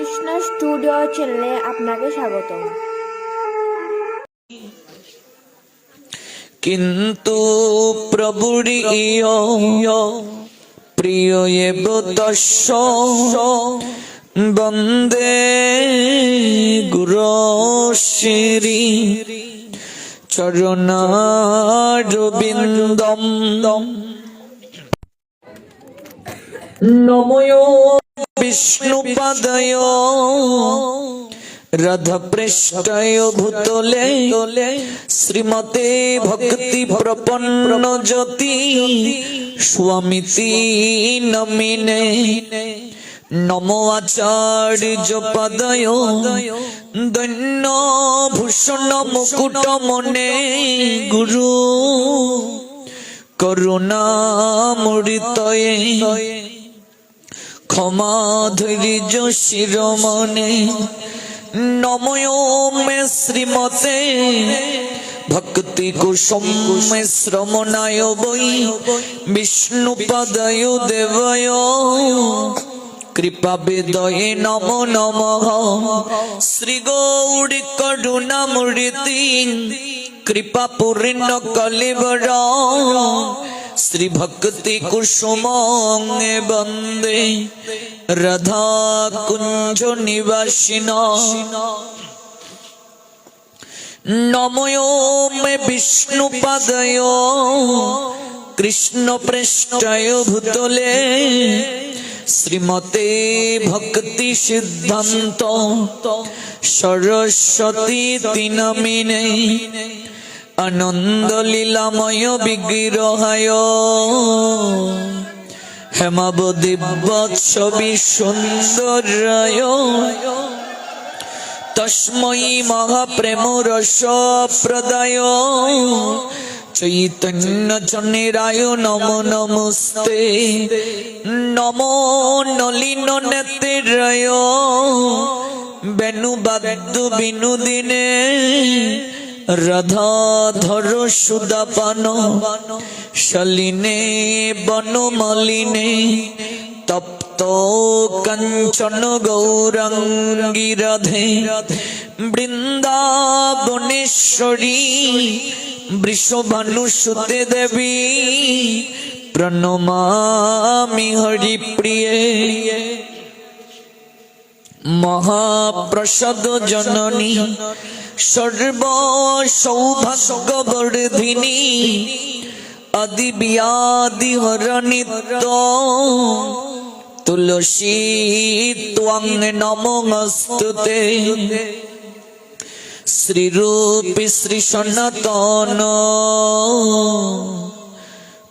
Krishna studio চ্যানেলে আপনাকে স্বাগতম। কিন্তু প্রভুর প্রিয় এব তস্য বন্দে গুরু শ্রী চরণারবিন্দম নমো বিষ্ণুপদয় রাধাপৃষ্ঠায় ভূতলে শ্রীমতে ভক্তি প্রপন্ন জ্যোতি স্বামীতি নমিনে নমো আচার্য পদয় দৈন্য ভূষণ মুকুট মনে গুরু করুণামূর্তয়ে ক্ষমা ধৈর্য শিরোমণে নমো মে শ্রীমতে ভক্তি কুসুম শ্রমণায় বৈ বিষ্ণুপদয় দেবয় কৃপা বেদয়ে নমো নমঃ শ্রী গৌরী করুণামূর্তি কৃপা পূর্ণ কলিবর শ্রী ভক্তি কুসুম বন্দে রাধা কুঞ্জ নিবাসিন নমো মে বিষ্ণুপদয় কৃষ্ণ পৃষ্ঠায় ভূতলে শ্রীমতে ভক্তি সিদ্ধান্ত সরস্বতী নমিনে আনন্দ লীলাময় বিগ্রহায় হেমাবতী বৎসবি সুন্দরায় তস্मै মহাপ্রেম রস প্রদায় চৈতন্য চন্দ্রায় নমো নমস্তে নমো নলিন নেত্রায় বেণুবাদ্য বিনোদিনে রাধাধর সুদাপান শালিনে বনমালিনে তপ্ত কাঞ্চন গৌরাঙ্গী রাধে বৃন্দাবনেশ্বরী বৃষভানুসুতে দেবী প্রণমামি হরিপ্রিয়ে মহাপ্রসাদ জননী সর্ব সৌভাগ্যবর্ধিনী আদি ব্যাধি হরণিত তুলসী ত্বং নমস্তুতে শ্রীরূপী শ্রী সনাতন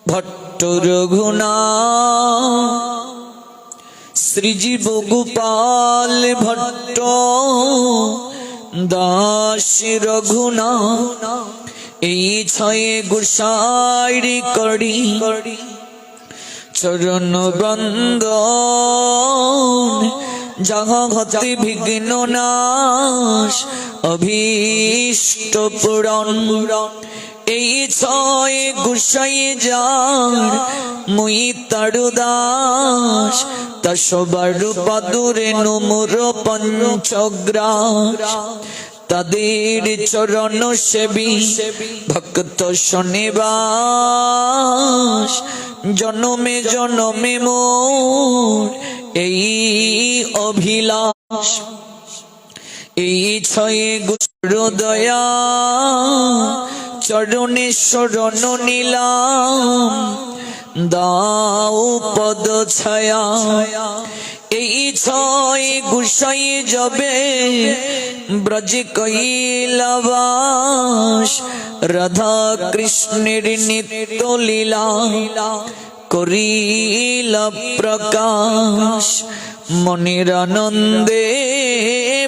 ভট্ট রঘুনাথ শ্রীজীব গোপাল ভট্ট দাস রঘুনাথ এই ছয়ে গোসাইরি করি চরণ বন্দন যাহা হতে বিঘ্ন নাশ অভীষ্ট পূরণ এই ছয় গোসাই যার মুই তারু দাস তা সবার পাদুরে নমর পঞ্চগ্রাস তাদের চরণ সেবী ভক্ত শনিবাস জনমে জনমে মোর এই অভিলাষ এই ছয়ে গুরুদয়া চরণে শরণ নিলাম দাও পদ ছায়া এই ছয় গোসাই যাবে ব্রজ কৈলাবাস রাধা কৃষ্ণের নিত্য লীলা করিল প্রকাশ মনের আনন্দে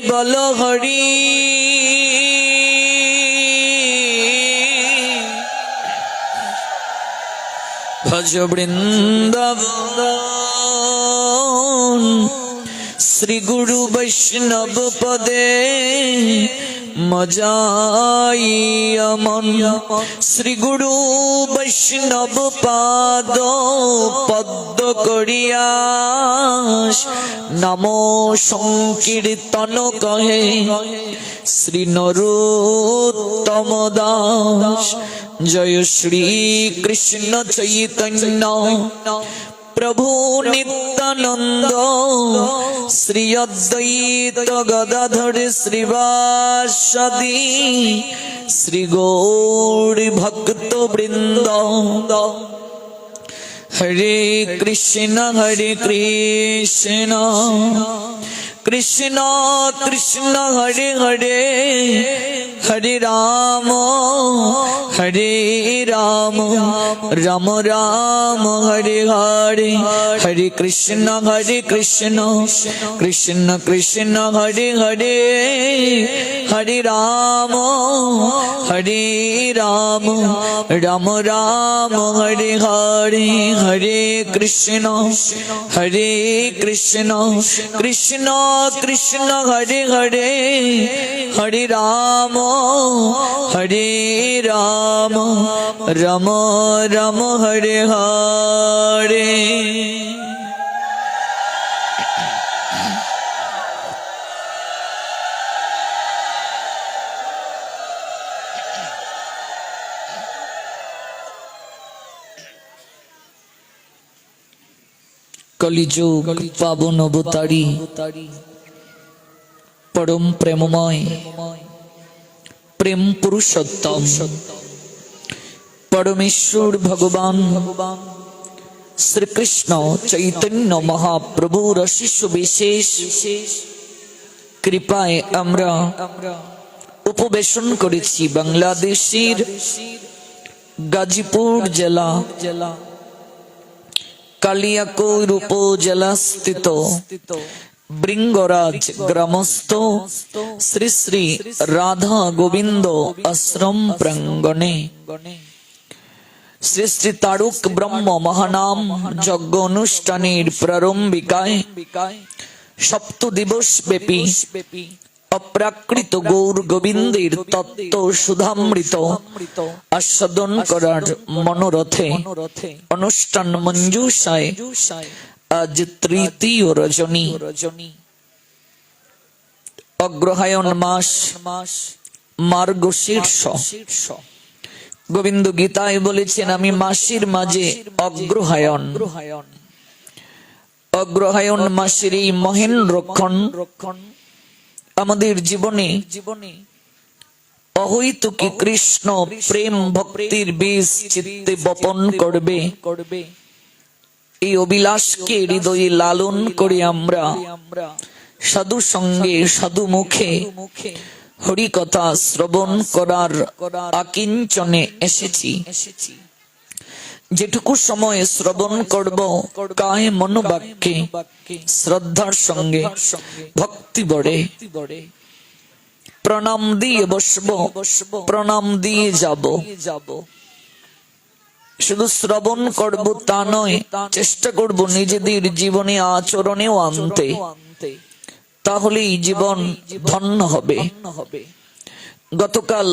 বল হরি ভজ বৃন্দাবন শ্রী গুরু বৈষ্ণব পদে মজাই মন শ্রী গুরু বৈষ্ণব পাদ পদ্ম করিয়াস নমো সংকীর্তন কহে শ্রী নরোত্তম দাস জয় শ্রী কৃষ্ণ চৈতন্য প্রভু নিত্যানন্দ শ্রী অদ্বৈত গদাধর শ্রীবাসাদি শ্রী গৌর ভক্ত বৃন্দ হরে কৃষ্ণ কৃষ্ণ কৃষ্ণ হরে হরে হরে রাম রাম রাম হরে হরে হরে কৃষ্ণ কৃষ্ণ কৃষ্ণ হরে হরে হরে রাম রাম রাম হরে হরে হরে কৃষ্ণ কৃষ্ণ কৃষ্ণ হরে হরে হরে রাম রাম রাম হরে হরে। কলিযুগ পাবন অবতারী পরম প্রেমময় প্রেম পুরুষোত্তম পরমেশ্বর ভগবান শ্রীকৃষ্ণ চৈতন্য মহাপ্রভুর অশেষ বিশেষ কৃপায় আমরা উপবেশন করেছি বাংলাদেশের গাজীপুর জেলা কালিয়াকৈর উপজেলা স্থিত বৃঙ্গরাজ গ্রামস্থ শ্রী শ্রী রাধা গোবিন্দ আশ্রম প্রাঙ্গণে শ্রী শ্রী তারক ব্রহ্ম মহানাম যজ্ঞ অনুষ্ঠানের প্রারম্ভিকায় সপ্ত দিবস ব্যাপী অপ্রাকৃত গৌর গোবিন্দের তত্ত্ব সুধামৃত আস্বাদন করার মনোরথে অনুষ্ঠান মঞ্জুষায় আজ তৃতীয় রজনী অগ্রহায়ণ মাস মার্গশীর্ষ। গোবিন্দ গীতায় বলেছেন আমি মাসের মাঝে অগ্রহায়ণ মাসের এই মহেন রক্ষণ আমাদের জীবনে অহৈতুকী কৃষ্ণ প্রেম ভক্তির বীজ চিত্তে বপন করবে। এই অভিলাষকে হৃদয়ে লালন করে আমরা সাধু সঙ্গে সাধু মুখে হরি কথা শ্রবণ করার আকিঞ্চনে এসেছি। যেটুকু সময় শ্রবণ করব কায় মনোবাক্যে শ্রদ্ধার সঙ্গে ভক্তি বড়ে প্রণাম দিয়ে বসব, প্রণাম দিয়ে যাব। শুধু শ্রবণ করব তা নয়, চেষ্টা করব নিজেদের জীবনে আচরণেও আনতে, তাহলেই জীবন ধন্য হবে। গতকাল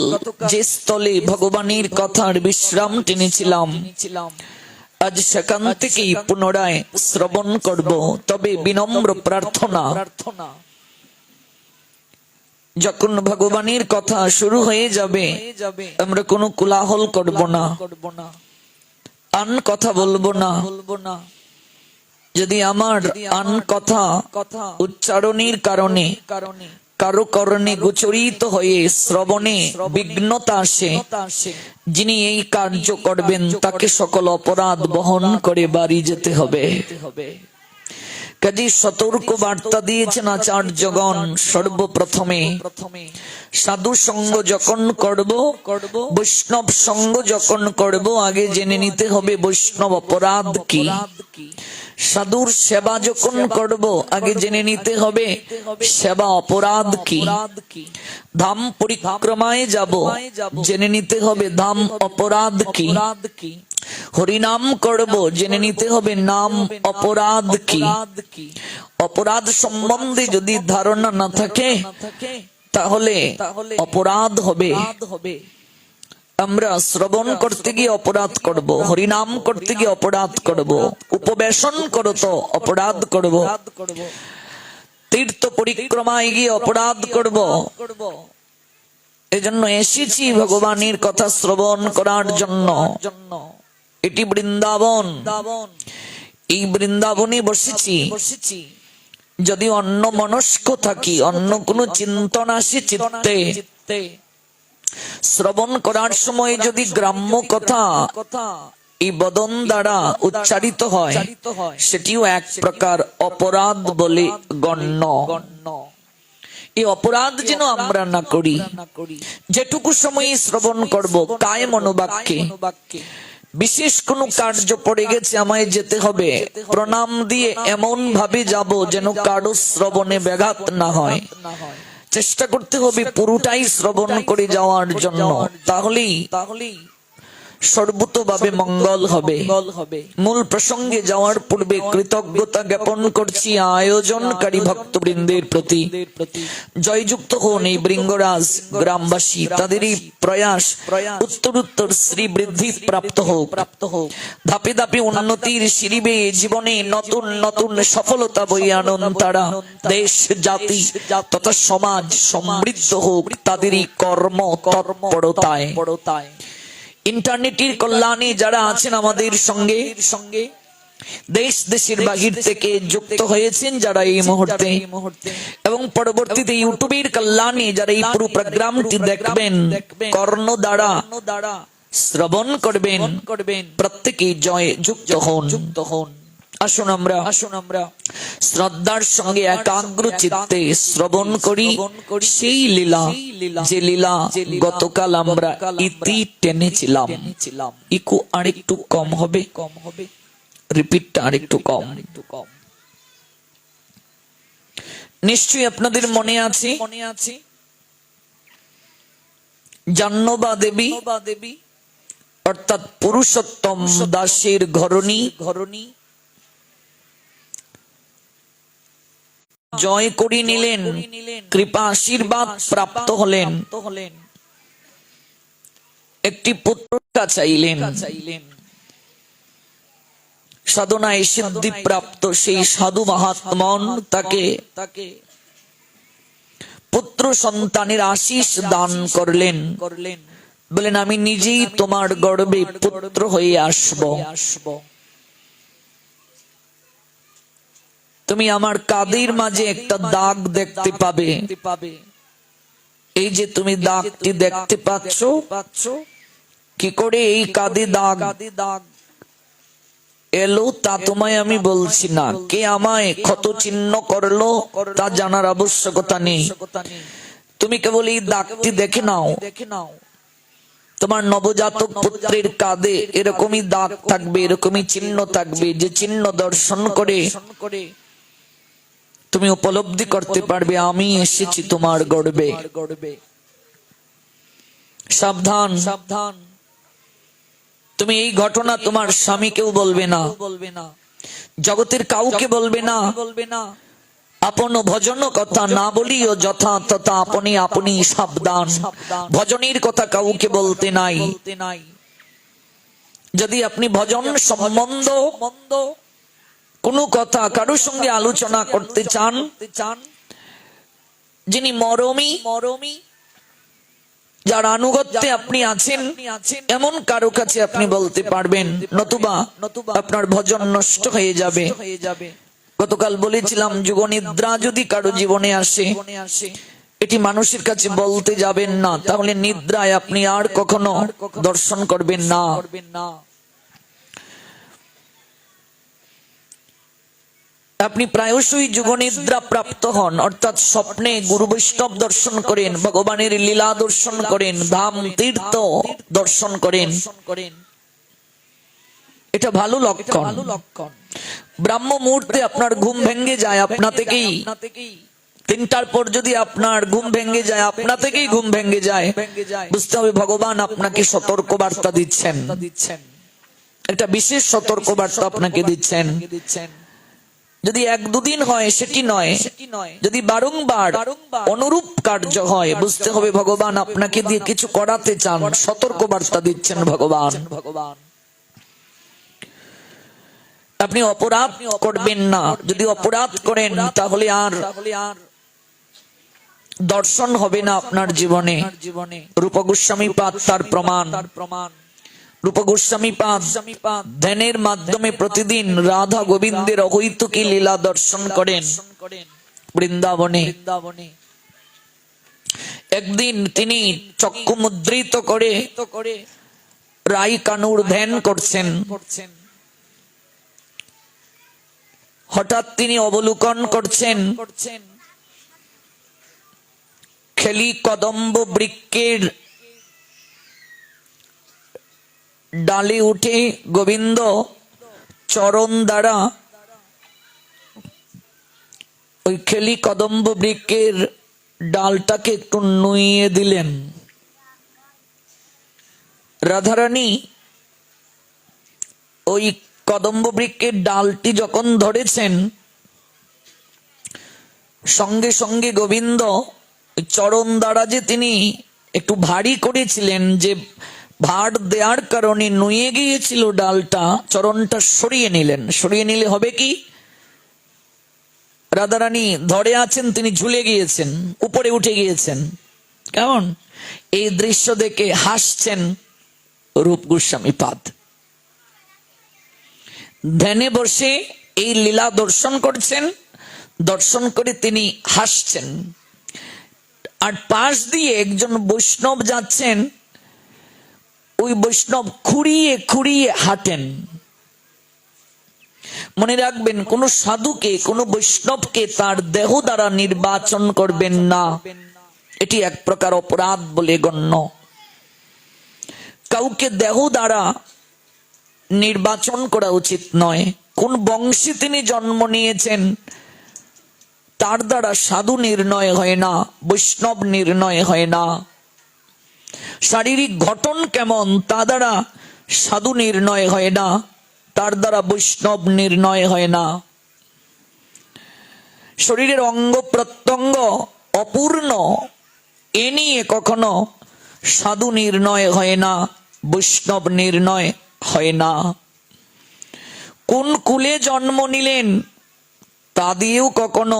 যে স্থলে ভগবানের কথার বিশ্রাম টেনেছিলাম, আজ সেখান থেকেই পুনরায় শ্রবণ করব। তবে বিনম্র প্রার্থনা, যখন ভগবানের কথা শুরু হয়ে যাবে আমরা কোনো কোলাহল করব না, আন কথা বলবো না। যদি আমার আন কথা উচ্চারণের কারণে কারো কর্ণে গোচরিত হয়ে শ্রবণে বিঘ্নতা আসে, যিনি এই কার্য করবেন তাকে সকল অপরাধ বহন করে বাড়ি যেতে হবে। কাজে সতর্ক বার্তা দিয়েছেন আচার্যগণ। সর্বপ্রথমে সাধু সঙ্গ যখন করব, বৈষ্ণব সঙ্গ যখন করব, আগে জেনে নিতে হবে বৈষ্ণব অপরাধ কি। সাধুর সেবা যখন করব, আগে জেনে নিতে হবে সেবা অপরাধ কি। ধাম পরিক্রমায় যাব, জেনে নিতে হবে ধাম অপরাধ কি। হরিনাম করব, জেনে নিতে হবে নাম অপরাধ কি। অপরাধ সম্বন্ধে যদি ধারণা না থাকে তাহলে অপরাধ হবে। আমরা শ্রবণ করতে গিয়ে অপরাধ করব, হরিনাম করতে গিয়ে অপরাধ করব, উপবেশন করতে অপরাধ করব, তীর্থ পরিক্রমায় গিয়ে অপরাধ করব। এজন্য এসেছি ভগবানের কথা শ্রবণ করার জন্য। এটি বৃন্দাবন, এই বৃন্দাবনে বসেছি। যদি অন্য মনস্ক থাকি, অন্য কোনো চিন্তন আসে চিত্তে, শ্রবণ করার সময় যদি গ্রাম্য কথা এই বদন দ্বারা উচ্চারিত হয়, সেটিও এক প্রকার অপরাধ বলে গণ্য। এই অপরাধ যেন আমরা না করি। যেটুকু সময় শ্রবণ করব কায় মনোবাক্যে, বিশেষ কোন কার্য পড়ে গেছে আমায় যেতে হবে, প্রণাম দিয়ে এমন ভাবে যাব যেন কারো শ্রবণে ব্যাঘাত না হয়। চেষ্টা করতে হবে পুরোটাই শ্রবণ করে যাওয়ার জন্য, তাহলেই সর্বতভাবে মঙ্গল হবে। মূল প্রসঙ্গে যাওয়ার পূর্বে কৃতজ্ঞতা জ্ঞাপন করছি আয়োজনকারী ভক্তবৃন্দের প্রতি। জয়যুক্ত হন এই বৃঙ্গরাজ গ্রামবাসী, তাদের এই প্রয়াস উত্তরোত্তর শ্রী বৃদ্ধি প্রাপ্ত হোক। ধাপে ধাপে উন্নতির সিঁড়ি বেয়ে জীবনে নতুন নতুন সফলতা বয়ে আনন তারা। দেশ জাতি তথা সমাজ সমৃদ্ধ হোক তাদেরই কর্ম তৎপরতায়। ইন্টারনেটের কল্যাণে যারা আছেন আমাদের সঙ্গে, দেশ দেশের বাহির থেকে যুক্ত হয়েছেন যারা এই মুহূর্তে, এবং পরবর্তীতে ইউটিউবের কল্যাণে যারা এই পুরো প্রোগ্রামটি দেখবেন, কর্ণ দ্বারা শ্রবণ করবেন, প্রত্যেকেই জয় যুক্ত হন। আসুন আমরা শ্রদ্ধার সঙ্গে একাগ্র চিত্তে শ্রবণ করি সেই লীলা, যে লীলা গতকাল আমরা ইতি টেনেছিলাম। ইকু আরেকটু কম হবে, রিপিটটা আরেকটু কম। নিশ্চয়ই আপনাদের মনে আছে জাহ্নবা দেবী অর্থাৎ পুরুষোত্তম দাসের ঘরণী জয় করে নিলেন, কৃপা আশীর্বাদ প্রাপ্ত হলেন, একটি পুত্র চাইলেন। সাধনায় সিদ্ধি প্রাপ্ত সেই সাধু মহাত্মন তাকে পুত্র সন্তানের আশীষ দান করলেন। বলেন, আমি নিজেই তোমার গর্ভে পুত্র হয়ে আসব, তুমি আমার কাঁধের মাঝে একটা দাগ দেখতে পাবে। এই যে তুমি দাগটি দেখতে পাচ্ছ, কি করে এই কাঁধে দাগ এলো তা তোমায় আমি বলছি না, কে আমায় ক্ষত চিহ্ন করলো তা জানার আবশ্যকতা নেই। তুমি কেবল এই দাগটি দেখে নাও। তোমার নবজাতক পুত্রের কাঁধে এরকমই দাগ থাকবে, এরকমই চিহ্ন থাকবে, যে চিহ্ন দর্শন করে তুমি উপলব্ধি করতে পারবে আমি এসেছি তোমার গর্ভে। সাবধান, তুমি এই ঘটনা তোমার স্বামীকেও বলবে না, জগতের কাউকে বলবে না। আপন ভজন কথা না বলিও যথা তথা আপনি আপনি সাবধান। ভজনের কথা কাউকে বলতে নাই। যদি আপনি ভজন সম্বন্ধ কোন কথা কারোর সঙ্গে আলোচনা করতে চান, যিনি মরমী, যার আনুগত্যে আপনি আছেন, এমন কারো কাছে আপনি বলতে পারবেন, নতুবা আপনার ভজন নষ্ট হয়ে যাবে। গতকাল বলেছিলাম, যুগনিদ্রা যদি কারো জীবনে আসে, এটি মানুষের কাছে বলতে যাবেন না, তাহলে নিদ্রায় আপনি আর কখনো দর্শন করবেন না। আপনি প্রায়শই যুগনিদ্রা প্রাপ্ত হন, অর্থাৎ স্বপ্নে গুরু বৈষ্ণব দর্শন করেন, ভগবানের লীলা দর্শন করেন, ধাম তীর্থ দর্শন করেন। এটা ভালো লক্ষণ। ব্রাহ্ম মুহূর্তে আপনার ঘুম ভেঙে যায় আপনা থেকেই। 3টার পর যদি আপনার ঘুম ভেঙে যায়, আপনা থেকেই ঘুম ভেঙে যায়, বুঝতে হবে ভগবান আপনাকে সতর্ক বার্তা দিচ্ছেন। একটা বিশেষ সতর্ক বার্তা আপনাকে দিচ্ছেন। যদি এক দুদিন হয় সেটি নয়, যদি বারংবার অনুরূপ কার্য হয়, বুঝতে হবে ভগবান আপনাকে দিয়ে কিছু করাতে চান, সতর্ক বার্তা দিচ্ছেন ভগবান। আপনি অপরাধ করবেন না, যদি অপরাধ করেন তাহলে আর দর্শন হবে না আপনার জীবনে। রূপ গোস্বামী পাদ তার প্রমাণ। রূপ গোস্বামী পাদ ধ্যানের মাধ্যমে প্রতিদিন রাধা গোবিন্দের অহৈতুকী লীলা দর্শন করেন বৃন্দাবনে। একদিন তিনি চক্ষু মুদ্রিত করে রাই কানুর ধ্যান করছেন। হঠাৎ তিনি অবলোকন করছেন খেলি কদম্ব বৃক্ষের ডালে উঠে গোবিন্দ চরণ দ্বারা ওই খেলি কদম্ব বৃক্ষের ডালটাকে একটু নুইয়ে দিলেন। রাধারানী ওই কদম্ব বৃক্ষের ডালটি যখন ধরেছেন, সঙ্গে সঙ্গে গোবিন্দ চরণ দ্বারা যে তিনি একটু ভারী করেছিলেন, যে ভার দেওয়ার কারণে নুয়ে গিয়েছিল ডালটা, চরণটা সরিয়ে নিলেন। সরিয়ে নিলে হবে কি, রাধারানী ধরে আছেন, তিনি ঝুলে গিয়েছেন, উপরে উঠে গিয়েছেন। কেমন এই দৃশ্য দেখে হাসছেন রূপ গোস্বামী পাদ। ধ্যানে বসে এই লীলা দর্শন করছেন, দর্শন করে তিনি হাসছেন। আর পাশ দিয়ে একজন বৈষ্ণব যাচ্ছেন, ওই বৈষ্ণব খুঁড়িয়ে খুঁড়িয়ে হাঁটেন। মনে রাখবেন, কোন সাধুকে, কোন বৈষ্ণবকে তার দেহ দ্বারা নির্বাচন করবেন না, এটি এক প্রকার অপরাধ বলে গণ্য। কাউকে দেহ দ্বারা নির্বাচন করা উচিত নয়। কোন বংশে তিনি জন্ম নিয়েছেন তার দ্বারা সাধু নির্ণয় হয় না, বৈষ্ণব নির্ণয় হয় না। শারীরিক গঠন কেমন তা দ্বারা সাধু নির্ণয় হয় না, তার দ্বারা বৈষ্ণব নির্ণয় হয় না। শরীরের অঙ্গ প্রত্যঙ্গ অপূর্ণ, এ নিয়ে কখনো সাধু নির্ণয় হয় না, বৈষ্ণব নির্ণয় হয় না। কোন কুলে জন্ম নিলেন তা দিয়েও কখনো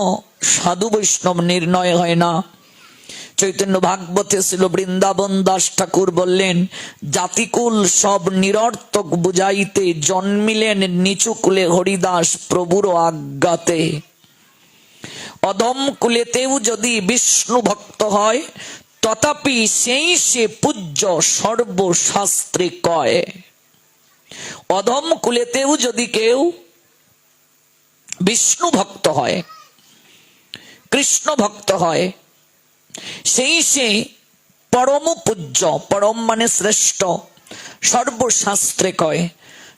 সাধু বৈষ্ণব নির্ণয় হয় না। চৈতন্য ভাগবতে ছিল বৃন্দাবন দাস ঠাকুর বললেন, জাতিকুল সব নিরর্থক বুঝাইতে জন্মিলেন নিচু কুলে হরিদাস প্রভুর আজ্ঞাতে। অধম কুলেতেও যদি বিষ্ণু ভক্ত হয়, তথাপি সেই সে পূজ্য সর্বশাস্ত্রে কয়। অধম কুলেতেও যদি কেউ বিষ্ণু ভক্ত হয়, কৃষ্ণ ভক্ত হয়, সেই সে পরম পূজ্য। পরম মানে শ্রেষ্ঠ, সর্বশাস্ত্রে কয়।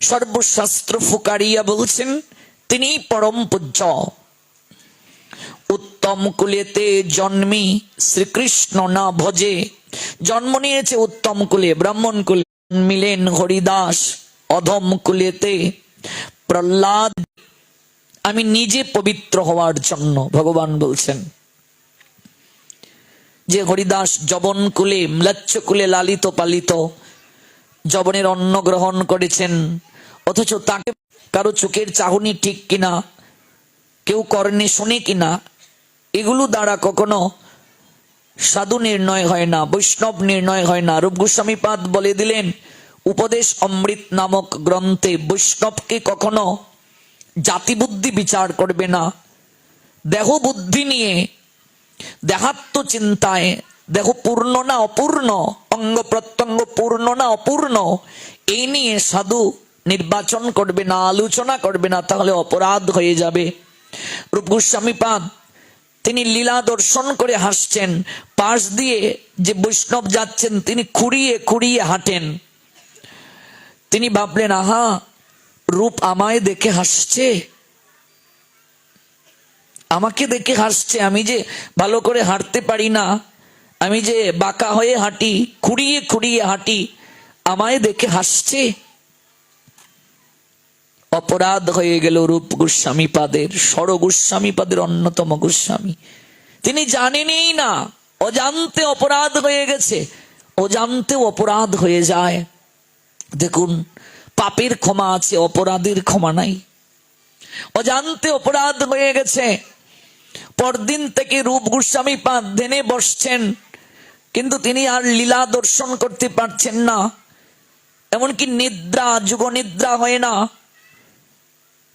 সর্বশাস্ত্র ফুকারিয়া বলছেন তিনি পরম পূজ্য। উত্তম কুলেতে জন্মি শ্রীকৃষ্ণ না ভজে। জন্ম নিয়েছে উত্তম কুলে, ব্রাহ্মণ কুলে, জন্মিলেন হরিদাস। অধম কুলেতে প্রহ্লাদ। আমি নিজে পবিত্র হওয়ার জন্য ভগবান বলছেন যে হরিদাস যবন কুলে, ম্লাচ্ছ কুলে লালিত পালিত, যবনের অন্ন গ্রহণ করেছেন, অথচ তাকে কারো চোখের চাহনি ঠিক কিনা, কেউ কর্ণে শোনে কিনা, এগুলো দ্বারা কখনো সাধু নির্ণয় হয় না, বৈষ্ণব নির্ণয় হয় না। রূপ গোস্বামী পাদ বলে দিলেন উপদেশ অমৃত নামক গ্রন্থে, বৈষ্ণবকে কখনো জাতি বুদ্ধি বিচার করবে না, দেহ বুদ্ধি নিয়ে, দেহাত্ম চিন্তায়, দেহ পূর্ণ না অপূর্ণ, অঙ্গ প্রত্যঙ্গ পূর্ণ না অপূর্ণ, এই নিয়ে সাধু নির্বাচন করবে না, আলোচনা করবে না, তাহলে অপরাধ হয়ে যাবে। রূপ গোস্বামী পাদ তিনি লীলা দর্শন করে হাসছেন। পাশ দিয়ে যে বৈষ্ণব যাচ্ছেন তিনি খুঁড়িয়ে খুঁড়িয়ে হাঁটেন। তিনি ভাবলেন, আহা, রূপ আমায় দেখে হাসছে, আমাকে দেখে হাসছে। আমি যে ভালো করে হাঁটতে পারি না, আমি যে বাঁকা হয়ে হাঁটি, খুঁড়িয়ে খুঁড়িয়ে হাঁটি, আমায় দেখে হাসছে। অপরাধ হয়ে গেল রূপ গোস্বামী পাদের, ষড় গোস্বামী পাদের অন্যতম গোস্বামী। তিনি জানেনই না, অজান্তে অপরাধ হয়ে গেছে। অজান্তেও অপরাধ হয়ে যায়। দেখুন, পাপের ক্ষমা আছে, অপরাধের ক্ষমা নাই। অজান্তে অপরাধ হয়ে গেছে। পরদিন থেকে রূপ গোস্বামী পাদ ধ্যানে বসছেন, কিন্তু তিনি আর লীলা দর্শন করতে পারছেন না। এমনকি নিদ্রা, যুগ নিদ্রা হয় না,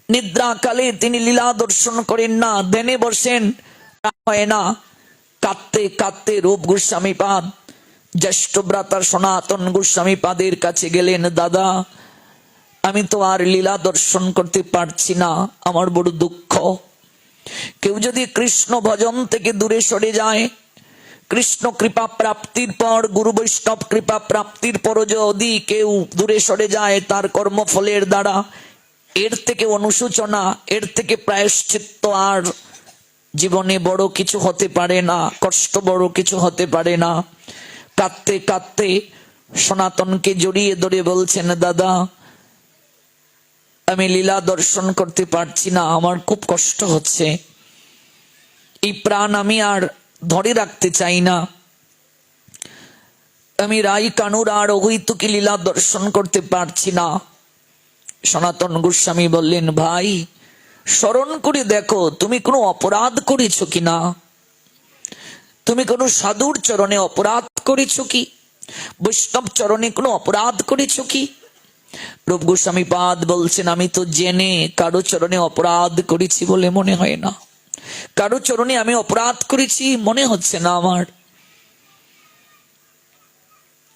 নিদ্রা কালে তিনি লীলা দর্শন করেন না, ধ্যানে বসেন, হয় না। কাঁদতে কাঁদতে রূপ গোস্বামী পাদ জ্যেষ্ঠ ভ্রাতা সনাতন গোস্বামী পাদের কাছে গেলেন। দাদা, আমি তো আর লীলা দর্শন করতে পারছি না, আমার বড় দুঃখ। কেউ যদি কৃষ্ণ ভজন থেকে দূরে সরে যায়, কৃষ্ণ কৃপা প্রাপ্তির পর, গুরু বৈষ্ণব কৃপা প্রাপ্তির পর যদি কেউ দূরে সরে যায় তার কর্মফলের দ্বারা, এর থেকে অনুশোচনা, এর থেকে প্রায়শ্চিত্ত আর জীবনে বড় কিছু হতে পারে না, কষ্ট বড় কিছু হতে পারে না। কাঁদতে কাঁদতে সনাতনকে জড়িয়ে ধরে বলছেন, দাদা, আমি লীলা দর্শন করতে পারছি না, আমার খুব কষ্ট হচ্ছে। এই প্রাণ আমি আর ধরে রাখতে চাই না। আমি রাই কানুর আর অহৈতুকী লীলা দর্শন করতে পারছি না। সনাতন গোস্বামী বললেন, ভাই, স্মরণ করে দেখো তুমি কোনো অপরাধ করেছো কিনা, তুমি কোনো সাধুর চরণে অপরাধ করেছো কি, বৈষ্ণব চরণে কোনো অপরাধ করেছো কি? রূপ গোস্বামী পাদ বলছেন, আমি তো জেনে কারো চরণে অপরাধ করেছি বলে মনে হয় না, কারো চরণে আমি অপরাধ করেছি মনে হচ্ছে না আমার।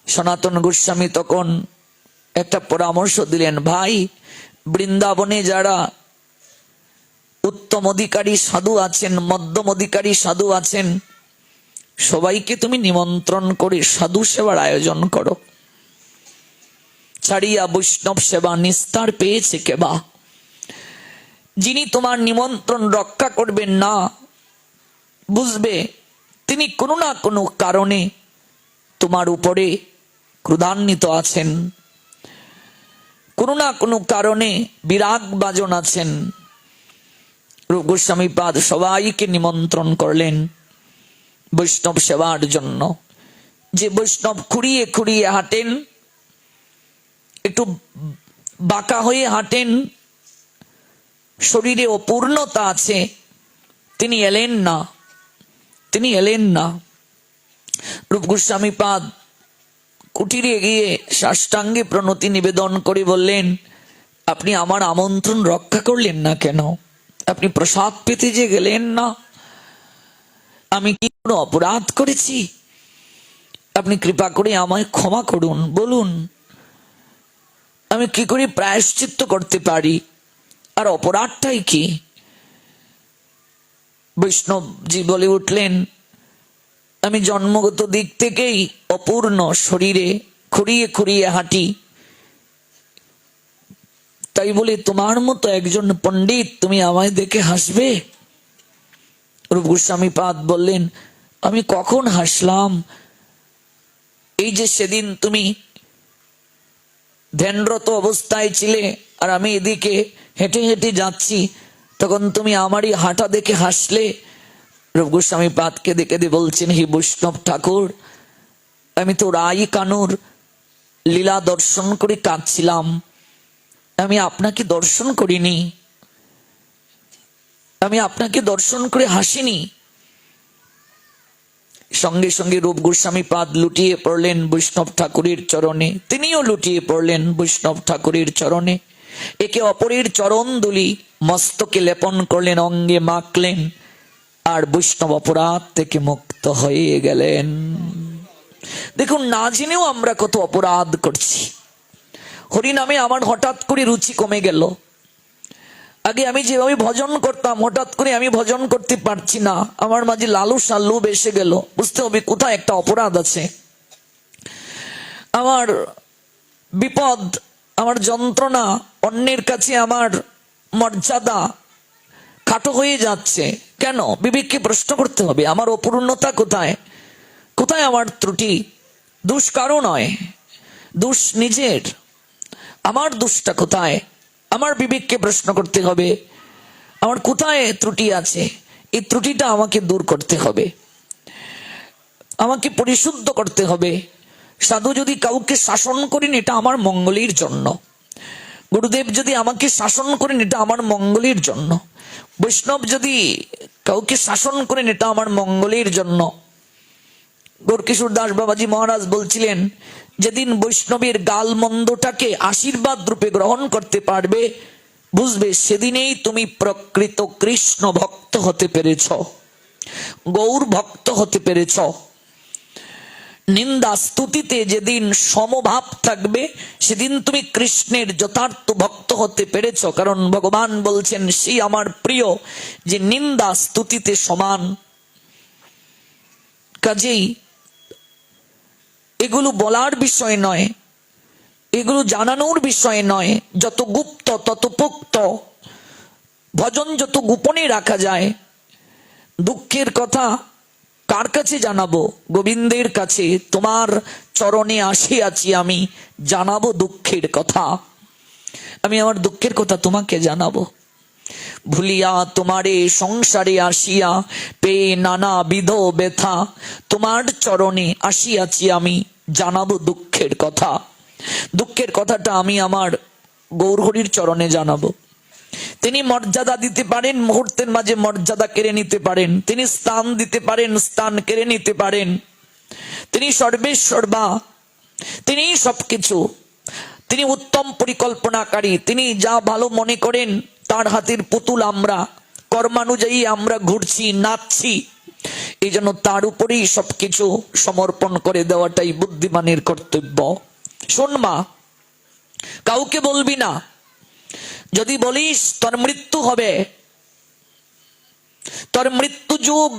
সনাতন গোস্বামী তখন একটা পরামর্শ দিলেন, ভাই, বৃন্দাবনে যারা উত্তম অধিকারী সাধু আছেন, মধ্যম অধিকারী সাধু আছেন, সবাইকে তুমি নিমন্ত্রণ করে সাধু সেবার আয়োজন করো। ছাড়িয়া বৈষ্ণব সেবা নিস্তার পেয়েছে কেবা। যিনি তোমার নিমন্ত্রণ রক্ষা করবেন না, বুঝবে তিনি কোনো না কোনো কারণে তোমার উপরে ক্রোধান্বিত আছেন, কোনো না কোনো কারণে বিরাগ বাজন আছেন। রূপ গোস্বামী পাদ সবাইকে নিমন্ত্রণ করলেন বৈষ্ণব সেবার জন্য। যে বৈষ্ণব খুঁড়িয়ে খুঁড়িয়ে হাঁটেন, একটু বাঁকা হয়ে হাঁটেন, শরীরে অপূর্ণতা আছে, তিনি এলেন না, তিনি এলেন না। রূপ গোস্বামী পাদ কুটিরে গিয়ে সাষ্টাঙ্গে প্রণতি নিবেদন করে বললেন, আপনি আমার আমন্ত্রণ রক্ষা করলেন না কেন? আপনি প্রসাদ পেতে যে গেলেন না, আমি কি কোনো অপরাধ করেছি? আপনি কৃপা করে আমায় ক্ষমা করুন, বলুন আমি কি করে প্রায়শ্চিত্ত করতে পারি, আর অপরাধটাই কি? বৈষ্ণবজি বলে উঠলেন, আমি জন্মগত দিক থেকেই অপূর্ণ, শরীরে খুঁড়িয়ে খুঁড়িয়ে হাঁটি, তাই বলে তোমার মতো একজন পণ্ডিত তুমি আমায় দেখে হাসবে? রূপ গোস্বামী পাদ বললেন, আমি কখন হাসলাম? এই যে সেদিন তুমি ধ্যানরত অবস্থায় ছিলে আর আমি এদিকে হেঁটে হেঁটে যাচ্ছি, তখন তুমি আমারই হাঁটা দেখে হাসলে। রূপ গোস্বামী পাদকে দেখে দিয়ে বলছেন, হে বৈষ্ণব ঠাকুর, আমি তো রাই কানুর লীলা দর্শন করে কাঁদছিলাম, আমি আপনাকে দর্শন করিনি, আমি আপনাকে দর্শন করে হাসিনি। সঙ্গে সঙ্গে রূপ গোস্বামী পাদ লুটিয়ে পড়লেন বৈষ্ণব ঠাকুরের চরণে, তিনিও লুটিয়ে পড়লেন বৈষ্ণব ঠাকুরের চরণে। একে অপরের চরণ দুলি মস্তকে লেপন করলেন, অঙ্গে মাখলেন, আর বৈষ্ণব অপরাধ থেকে মুক্ত হয়ে গেলেন। দেখুন, না জেনেও আমরা কত অপরাধ করছি। হরিনামে আমার হঠাৎ করে রুচি কমে গেল। আগে আমি যেভাবে ভজন করতাম, হঠাৎ করে আমি ভজন করতে পারছি না, আমার মাঝে লালসা লোভ এসে গেল। বুঝতে হবে কোথায় একটা অপরাধ আছে। আমার বিপদ, আমার যন্ত্রণা, অন্যের কাছে আমার মর্যাদা খাটো হয়ে যাচ্ছে কেন? বিবেককে প্রশ্ন করতে হবে, আমার অপূর্ণতা কোথায়, কোথায় আমার ত্রুটি? দোষ কারো নয়, দোষ নিজের। আমার দোষটা কোথায়? আমার বিবেককে প্রশ্ন করতে হবে, আমার কোথায় ত্রুটি আছে, এই ত্রুটিটা আমাকে দূর করতে হবে, আমাকে পরিশুদ্ধ করতে হবে। সাধু যদি কাউকে শাসন করেন এটা আমার মঙ্গলের জন্য, গুরুদেব যদি আমাকে শাসন করেন এটা আমার মঙ্গলের জন্য, বৈষ্ণব যদি কাউকে শাসন করেন এটা আমার মঙ্গলের জন্য। গৌরকিশোর দাস বাবাজি মহারাজ বলছিলেন, যেদিন বৈষ্ণবের গাল মন্দটাকে আশীর্বাদ রূপে গ্রহণ করতে পারবে, বুঝবে সেদিনেই তুমি প্রকৃত কৃষ্ণ ভক্ত হতে পেরেছ, গৌর ভক্ত হতে পেরেছ। নিন্দা স্তুতিতে যেদিন সমভাব থাকবে, সেদিন তুমি কৃষ্ণের যথার্থ ভক্ত হতে পেরেছ। কারণ ভগবান বলছেন, সেই আমার প্রিয় যে নিন্দা স্তুতিতে সমান। কাজেই এগুলো বলার বিষয় নয়, এগুলো জানানোর বিষয় নয়। যত গুপ্ত তত পোক্ত, ভজন যত গোপনে রাখা যায়। দুঃখের কথা কার কাছে জানাবো? গোবিন্দের কাছে। তোমার চরণে আসিয়াছি আমি, জানাবো দুঃখের কথা। আমি আমার দুঃখের কথা তোমাকে জানাবো। ভুলিয়া তোমারে সংসারে আসিয়া পেয়ে নানা বিধ ব্যথা, তোমার চরণে আসিয়াছি আমি, জানাবো দুঃখের কথা। দুঃখের কথাটা আমি আমার গৌরহরির চরণে জানাবো। তিনি মর্যাদা দিতে পারেন, মুহূর্তের মাঝে মর্যাদা কেড়ে নিতে পারেন। তিনি স্থান দিতে পারেন, স্থান কেড়ে নিতে পারেন। তিনি সর্বেসর্বা, তিনি সবকিছু। তিনি উত্তম পরিকল্পনাকারী। তিনি যা ভালো মনে করেন তার হাতের পুতুল আমরা, কর্মানুযায়ী আমরা ঘুরছি, নাচছি। এই জন্য তার উপরেই সবকিছু সমর্পণ করে দেওয়াটাই বুদ্ধিমানের কর্তব্য। শোন মা, কাউকে বলবি না। যদি বলিস তোর মৃত্যু হবে, তোর মৃত্যু যুগ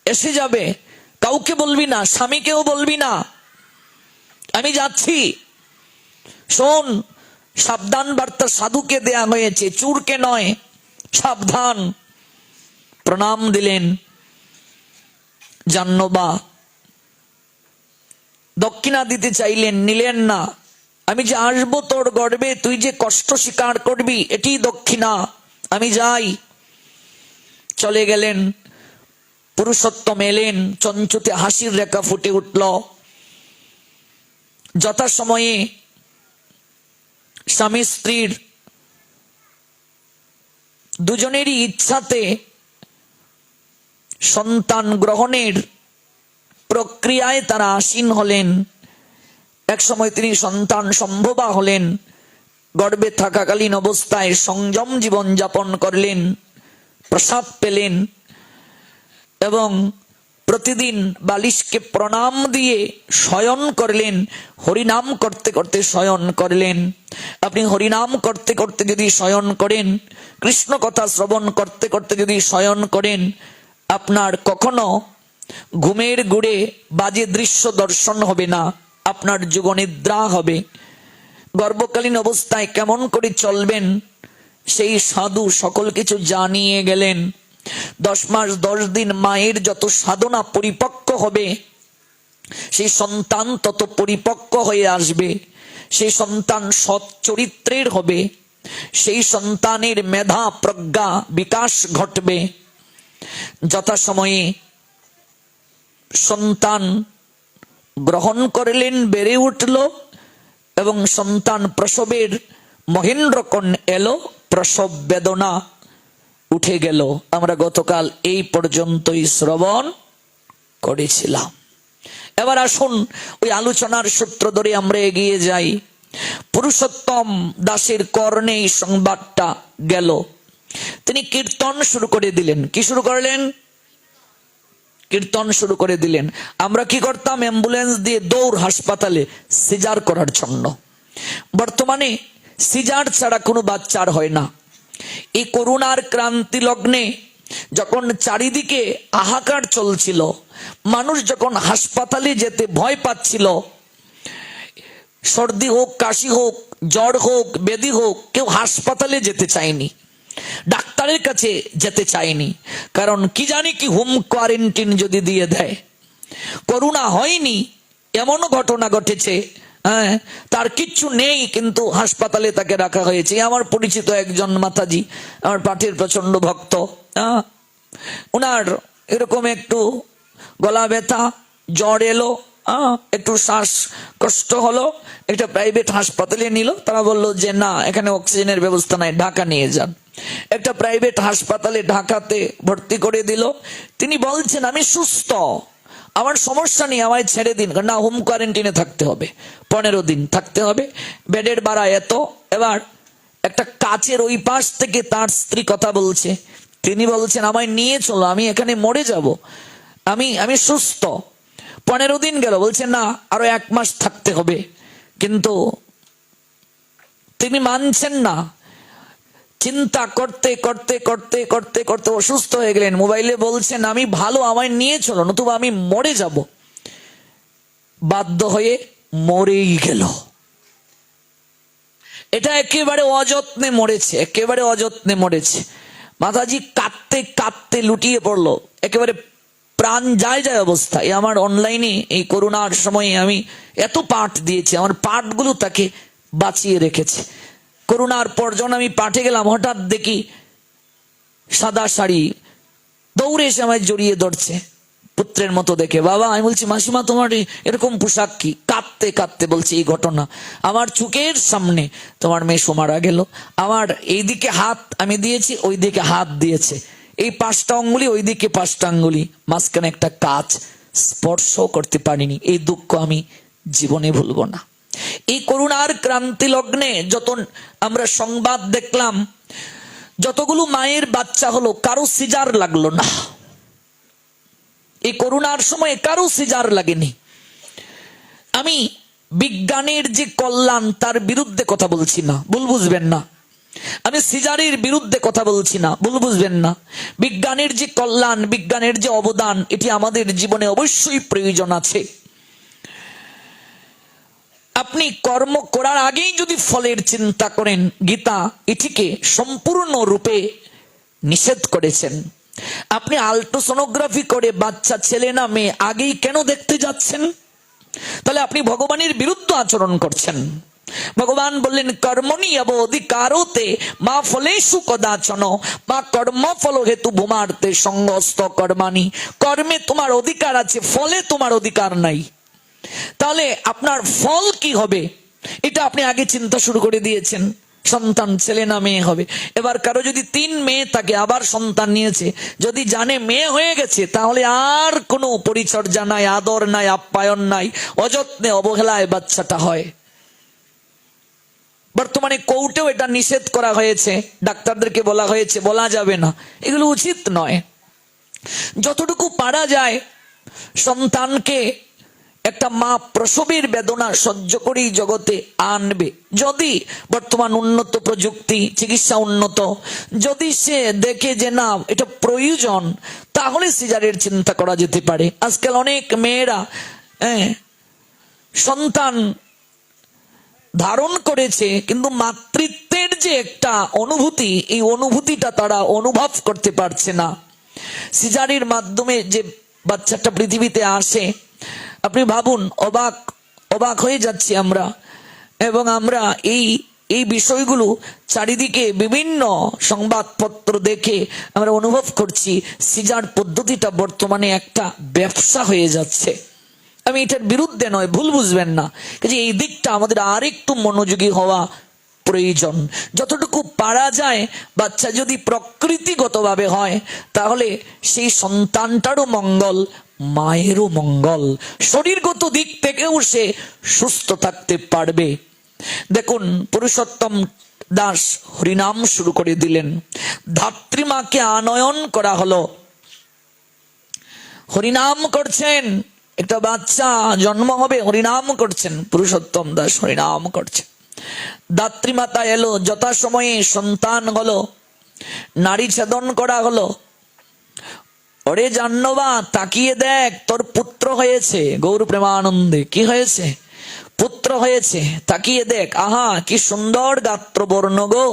এসে যাবে, কাউকে বলবি না, স্বামীকেও বলবি না আমি যাচ্ছি। শোন, সাবধান বার্তা সাধুকে দেয়া হয়েছে, চুরকে নয়। সাবধান। প্রণাম দিলেন। জাহ্নবা দক্ষিণা দিতে চাইলেন, নিলেন না। আমি যে আসবো তোর গর্বে, তুই যে কষ্ট স্বীকার করবি, এটি দক্ষিণা, আমি যাই। চলে গেলেন। পুরুষোত্তম এলেন, চঞ্চুতে হাসির রেখা ফুটে উঠল। যথাসময়ে স্বামী স্ত্রীর দুজনেরই ইচ্ছাতে সন্তান গ্রহণের প্রক্রিয়ায় তারা আসীন হলেন। এক সময় তিনি সন্তান সম্ভবা হলেন। গর্ভে থাকাকালীন অবস্থায় সংযম জীবন যাপন করলেন, প্রসাদ পেলেন এবং প্রতিদিন বালিশকে প্রণাম দিয়ে শয়ন করলেন। হরিনাম করতে করতে শয়ন করলেন। আপনি হরিনাম করতে করতে যদি শয়ন করেন, কৃষ্ণ কথা শ্রবণ করতে করতে যদি শয়ন করেন, আপনার কখনো ঘুমের ঘুরে বাজে দৃশ্য দর্শন হবে না, আপনার যুগনিদ্রা হবে। গর্ভকালীন অবস্থায় কেমন করে চলবেন সেই সাধু সকল কিছু জানিয়ে গেলেন। 10 মাস 10 দিন মায়ের যত সাধনা পরিপক্ক হবে, সেই সন্তান তত পরিপক্ক হয়ে আসবে। সেই সন্তান সৎ চরিত্রের হবে। সেই সন্তানের মেধা প্রজ্ঞা বিকাশ ঘটবে। যথাসময়ে সন্তান গ্রহণ করলেন, বেড়ে উঠল এবং সন্তান প্রসবের মহেন্দ্রকণ এলো, প্রসব বেদনা উঠে গেল। আমরা গতকাল এই পর্যন্তই শ্রবণ করেছিলাম। এবার আসুন ওই আলোচনার সূত্র ধরে আমরা এগিয়ে যাই। পুরুষোত্তম দাসের কর্ণে এই সংবাদটা গেল। তিনি কীর্তন শুরু করে দিলেন। কি শুরু করলেন? কীর্তন শুরু করে দিলেন। আমরা কি করতাম? অ্যাম্বুলেন্স দিয়ে দৌড় হাসপাতালে সিজার করার জন্য। বর্তমানে সিজার ছাড়া কোনো বাচ্চার হয় না। এই করোনার ক্রান্তি লগ্নে যখন চারিদিকে হাহাকার চলছিল, মানুষ যখন হাসপাতালে যেতে ভয় পাচ্ছিল, সর্দি হোক, কাশি হোক, জ্বর হোক, ব্যাধি হোক, কেউ হাসপাতালে যেতে চায়নি, ডাক্তারের কাছে যেতে চায়নি। কারণ কি জানি কি হোম কোয়ারেন্টাইন যদি দিয়ে দেয়। করোনা হয়নি এমনও ঘটনা ঘটেছে, হ্যাঁ, তার কিচ্ছু নেই, কিন্তু হাসপাতালে তাকে রাখা হয়েছে। আমার পরিচিত একজন মাতাজি, আমার পাঠের প্রচন্ড ভক্ত, ওনার এরকম একটু গলা ব্যথা, জ্বর এলো, একটু শ্বাস কষ্ট হলো, একটা প্রাইভেট হাসপাতালে নিল। তারা বলল যে না, এখানে অক্সিজেনের ব্যবস্থা নাই, ঢাকা নিয়ে যান। একটা প্রাইভেট হাসপাতালে ঢাকাতে ভর্তি করে দিল। তিনি বলছেন আমি সুস্থ, আমার সমস্যা নেই, আমায় ছেড়ে দিন। না, হোম কোয়ারেন্টাইনে থাকতে হবে, 15 দিন থাকতে হবে, বেডের ভাড়া এত। এবার একটা কাচের ওই পাশ থেকে তার স্ত্রী কথা বলছে, তিনি বলছেন আমায় নিয়ে চলো, আমি এখানে মরে যাব, আমি সুস্থ। 15 দিন গেল, বলছে না আরো 1 মাস থাকতে হবে, কিন্তু তিনি মানছেন না। চিন্তা করতে করতে করতে করতে করতে অসুস্থ হয়ে গেলেন। মোবাইলে বলছেন আমি ভালো, আমায় নিয়ে চলো, নতুবা আমি মরে যাব। বাধ্য হয়ে মরেই গেল। এটা একেবারে অযত্নে মরেছে, একেবারে অযত্নে মরেছে। মাতাজি কাঁদতে কাঁদতে লুটিয়ে পড়লো, একেবারে প্রাণ যায় যায় অবস্থা। এই আমার অনলাইনে এই করোনার সময়ে আমি এত পাঠ দিয়েছি, আমার পাঠগুলো তাকে বাঁচিয়ে রেখেছে। করোনার পর যখন আমি পাঠে গেলাম, হঠাৎ দেখি সাদা শাড়ি, দৌড়ে এসে আমায় জড়িয়ে ধরছে পুত্রের মতো দেখে। বাবা, আমি বলছি মাসিমা তোমার এরকম পোশাক কি? কাঁদতে কাঁদতে বলছে এই ঘটনা, আমার চোখের সামনে তোমার মেয়ে মারা গেল, আমার এইদিকে হাত আমি দিয়েছি, ওই দিকে হাত দিয়েছে, এই 5টা আঙ্গুলি, ওইদিকে 5টা আঙ্গুলি, মাঝখানে একটা কাচ, স্পর্শ করতে পারিনি। এই দুঃখ আমি জীবনে ভুলবো না। এই করুণার ক্রান্তি লগ্নে যত আমরা সংবাদ দেখলাম, যতগুলো মায়ের বাচ্চা হলো, কারো সিজার লাগলো না। এই করোনার সময় কারো সিজার লাগেনি। আমি বিজ্ঞানের যে কল্যাণ তার বিরুদ্ধে কথা বলছি না, ভুল বুঝবেন না। আমি সিজারের বিরুদ্ধে কথা বলছি না, ভুল বুঝবেন না। বিজ্ঞানের যে কল্যাণ, বিজ্ঞানের যে অবদান, এটি আমাদের জীবনে অবশ্যই প্রয়োজন আছে। আপনি কর্ম করার আগেই যদি ফলের চিন্তা করেন, গীতা এটিকে সম্পূর্ণ রূপে নিষেধ করেছেন। আপনি আল্ট্রাসোনোগ্রাফি করে বাচ্চা ছেলে না মেয়ে আগেই কেন দেখতে যাচ্ছেন? তাহলে আপনি ভগবানের বিরুদ্ধে আচরণ করছেন। ভগবান বললেন কর্মণি অধিকারোতে মা ফলেষু কদাচন মা কর্ম ফল হেতু ভূমার্তে সঙ্গস্ত কর্মাণি। কর্মে তোমার অধিকার আছে, ফলে তোমার অধিকার নাই। তাহলে আপনার ফল কি হবে এটা আপনি আগে চিন্তা শুরু করে দিয়েছেন। সন্তান ছেলে না মেয়ে হবে। এবার কারো যদি 3 মেয়ে থাকে, আবার সন্তান নিয়েছে, যদি জানে মেয়ে হয়ে গেছে, তাহলে আর কোনো পরিচর্যা নাই, আদর নাই, আপ্যায়ন নাই, অযত্নে অবহেলায় বাচ্চাটা হয়। বর্তমানে কোর্টেও এটা নিষেধ করা হয়েছে, ডাক্তারদেরকে বলা হয়েছে বলা যাবে না, এগুলো উচিত নয়। যতটুকু পারা যায় সন্তানকে একটা মা প্রসবের বেদনা সহ্য করেই জগতে আনবে। যদি বর্তমান উন্নত প্রযুক্তি, চিকিৎসা উন্নত, যদি সে দেখে যে না এটা প্রয়োজন, তাহলে সিজারের চিন্তা করা যেতে পারে। আজকাল অনেক মেয়েরা সন্তান ধারণ করেছে, কিন্তু মাতৃত্বের যে একটা অনুভূতি, এই অনুভূতিটা তারা অনুভব করতে পারছে না। সিজারের মাধ্যমে যে বাচ্চাটা পৃথিবীতে আসে, আপনি ভাবুন, অবাক হয়ে যাচ্ছি আমরা। এবং আমরা এই বিষয়গুলো চারিদিকে বিভিন্ন সংবাদপত্র দেখে আমরা অনুভব করছি, সিজার পদ্ধতিটা বর্তমানে একটা ব্যবসা হয়ে যাচ্ছে। আমি এটার বিরুদ্ধে নয়, ভুল বুঝবেন না, যে এই দিকটা আমাদের আরেকটু মনোযোগী হওয়া প্রয়োজন। যতটুকু পারা যায় বাচ্চা যদি প্রকৃতিগতভাবে হয়, তাহলে সেই সন্তানটারও মঙ্গল, মায়েরও মঙ্গল, শরীরগত দিক থেকেও সে সুস্থ থাকতে পারবে। দেখুন, পুরুষোত্তম দাস হরিনাম শুরু করে দিলেন, ধাত্রীমাকে আনয়ন করা হলো, হরিনাম করছেন। একটা বাচ্চা জন্ম হবে, হরিনাম করছেন, পুরুষোত্তম দাস হরিনাম করছেন। দাত্রী মাতা এলো, যথাসময়ে সন্তান হলো, নারী ছেদন করা হলো। ওরে জাহ্নবা, তাকিয়ে দেখ, তোর পুত্র হয়েছে। গৌর প্রেমানন্দে, কি হয়েছে? পুত্র হয়েছে, তাকিয়ে দেখ। আহা কি সুন্দর গাত্রবর্ণ গো,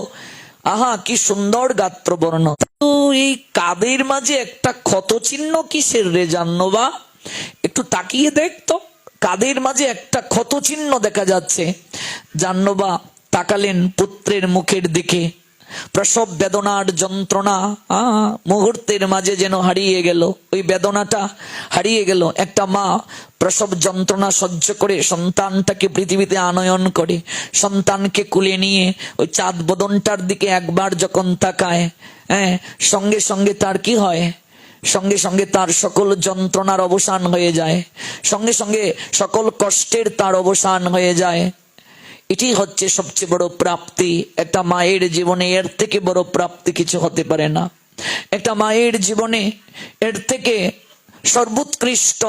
আহা কি সুন্দর গাত্রবর্ণ। তো এই কাদের মাঝে একটা ক্ষত চিহ্ন কিসের রে জাহ্নবা? একটু তাকিয়ে দেখ তো, কাদের মাঝে একটা ক্ষত চিহ্ন দেখা যাচ্ছে। জাহ্নবী তাকালেন পুত্রের মুখের দিকে, প্রসব বেদনার যন্ত্রণা মুহূর্তের মাঝে যেন হারিয়ে গেল, ওই বেদনাটা হারিয়ে গেল। একটা মা প্রসব যন্ত্রণা সহ্য করে সন্তানটাকে পৃথিবীতে আনয়ন করে, সন্তানকে কুলে নিয়ে ওই চাঁদ বদনটার দিকে একবার যখন তাকায়, সঙ্গে সঙ্গে তার কি হয়? সঙ্গে সঙ্গে তার সকল যন্ত্রণার অবসান হয়ে যায়, সঙ্গে সঙ্গে সকল কষ্টের তার অবসান হয়ে যায়। এটি হচ্ছে সবচেয়ে বড় প্রাপ্তি একটা মায়ের জীবনে। এর থেকে বড় প্রাপ্তি কিছু হতে পারে না। একটা মায়ের জীবনে এর থেকে সর্বোৎকৃষ্ট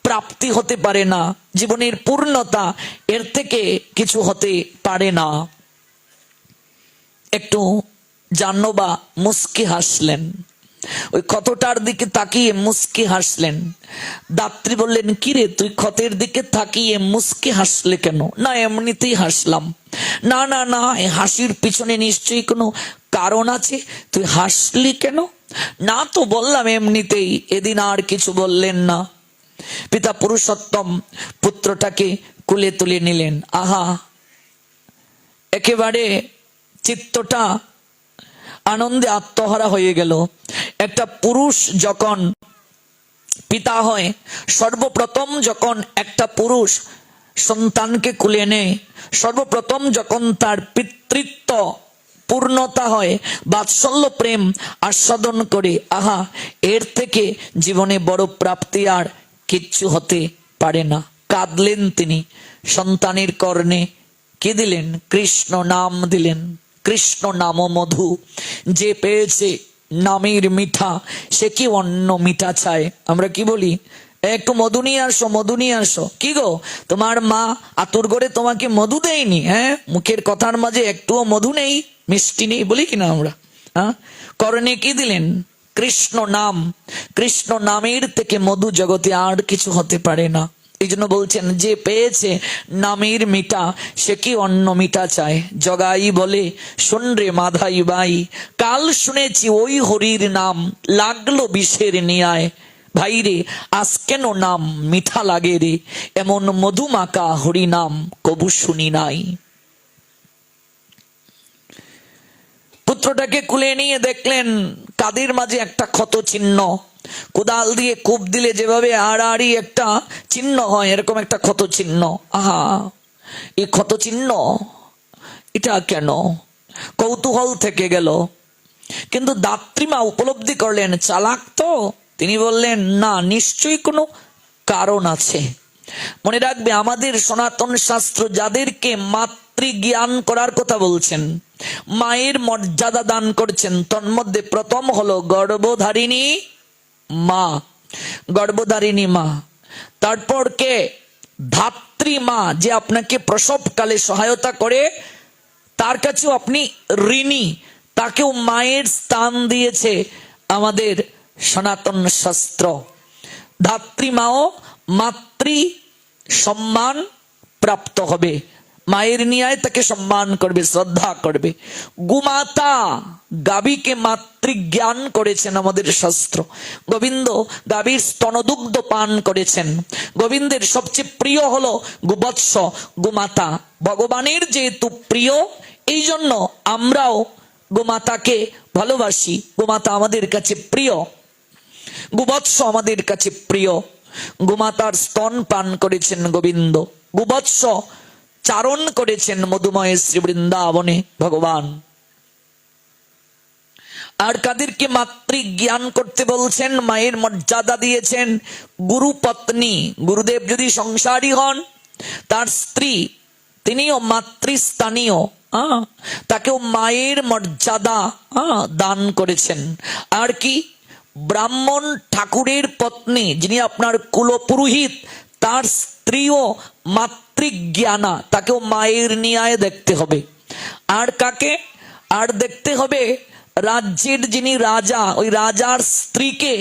প্রাপ্তি হতে পারে না। জীবনের পূর্ণতা এর থেকে কিছু হতে পারে না। একটু জাহ্নবী মুস্কি হাসলেন, ওই ক্ষতটার দিকে তাকিয়ে মুস্কি হাসলেন। দাত্রী বললেন, কিরে তুই ক্ষতের দিকে তাকিয়ে মুস্কি হাসলে কেন? না এমনিতেই হাসলাম। না না না, এই হাসির পিছনে নিশ্চয়ই কোনো কারণ আছে, তুই হাসলি কেন? না তো বললাম এমনিতেই। এদিন আর কিছু বললেন না। পিতা পুরুষোত্তম পুত্রটাকে কুলে তুলে নিলেন। আহা, একেবারে চিত্তটা আনন্দে আত্মহারা হয়ে গেল। একটা পুরুষ যখন পিতা হয়, সর্বপ্রথম যখন একটা পুরুষ সন্তানকে কুলে নেয়, সর্বপ্রথম যখন তার পিতৃত্ব পূর্ণতা হয়, বাৎসল্য প্রেম আস্বাদন করে, আহা, এর থেকে জীবনে বড় প্রাপ্তি আর কিচ্ছু হতে পারে না। কাঁদলেন তিনি। সন্তানের কর্ণে কি দিলেন? কৃষ্ণ নাম দিলেন। কৃষ্ণ নাম মধু, যে পেয়েছে নামের মিঠা সে কি অন্য মিঠা চায়? আমরা কি বলি? একটু মধু নিয়ে আসো, মধু নিয়ে আসো। কি গো, তোমার মা আতুর করে তোমাকে মধু দেয়নি? মুখের কথার মাঝে একটুও মধু নেই, মিষ্টি নেই, বলি কিনা আমরা? কর্ণে কি দিলেন? কৃষ্ণ নাম। কৃষ্ণ নামের থেকে মধু জগতে আর কিছু হতে পারে না। এই জন্য বলছেন, যে পেয়েছে নামের মিঠা সে কি অন্য মিঠা চায়? জগাই বলে, শোন রে মাধাই বাই, কাল শুনেছি ওই হরির নাম লাগলো বিষের নিয়ায়। ভাই রে, আজ কেন নাম মিঠা লাগে রে, এমন মধুমাকা হরি নাম কবু শুনি নাই। পুত্রটাকে কুলে নিয়ে দেখলেন কাদের মাঝে একটা ক্ষত চিহ্ন। কোদাল দিয়ে কূপ দিলে যেভাবে আড়াআড়ি একটা চিহ্ন হয়, এরকম একটা ক্ষত চিহ্ন। আহা, এই ক্ষত চিহ্ন এটা কেন? কৌতূহল থেকে গেল। কিন্তু দাত্রীমা উপলব্ধি করলেন চালাক তো, তিনি বললেন, না, নিশ্চয়ই কোনো কারণ আছে। মনে রাখবে, আমাদের সনাতন শাস্ত্র যাদেরকে মাতৃজ্ঞান করার কথা বলছেন, মায়ের মর্যাদা দান করছেন, তন্মধ্যে প্রথম হলো গর্ভধারিণী মা। গর্ভধারিণী মা। তারপর কে? ধাত্রীমা, যে আপনাকে প্রসবকালে সহায়তা করে, তার কাছেও আপনি ঋণী, তাকেও মায়ের স্থান দিয়েছে আমাদের সনাতন শাস্ত্র। ধাত্রীমাও মাতৃ সম্মান প্রাপ্ত হবে, মায়ের নিয়ায় তাকে সম্মান করবে, শ্রদ্ধা করবে। গোমাতা, গাভীকে মাতৃজ্ঞান করেছেন আমাদের শাস্ত্র। গোবিন্দ গাভীর স্তনদুগ্ধ পান করেছেন। গোবিন্দের সবচেয়ে প্রিয় হলো গোবৎস, গোমাতা। ভগবানের যেহেতু প্রিয়, এই জন্য আমরাও গোমাতাকে ভালোবাসি। গোমাতা আমাদের কাছে প্রিয়, গোবৎস আমাদের কাছে প্রিয়। গোমাতার স্তন পান করেছেন গোবিন্দ, গোবৎস চারণ করেছেন মধুময় শ্রী বৃন্দাবনে ভগবান। আর কাদেরকে মাতৃজ্ঞান করতে বলছেন? মায়ের মর্যাদা দিয়েছেন গুরু পত্নী। গুরুদেব যদি সংসারী হন, তার স্ত্রী তিনিও মাতৃস্থানীয়, তাকেও মায়ের মর্যাদা দান করেছেন। আর কি? ব্রাহ্মণ ঠাকুরের পত্নী, যিনি আপনার কুলপুরোহিত, তার স্ত্রীও মাতৃজ্ঞানা, তাকেও মায়ের নিয়ায় দেখতে হবে। আর কাকে? আর দেখতে হবে রাজ্যের যিনি রাজা, ওই রাজার স্ত্রীকে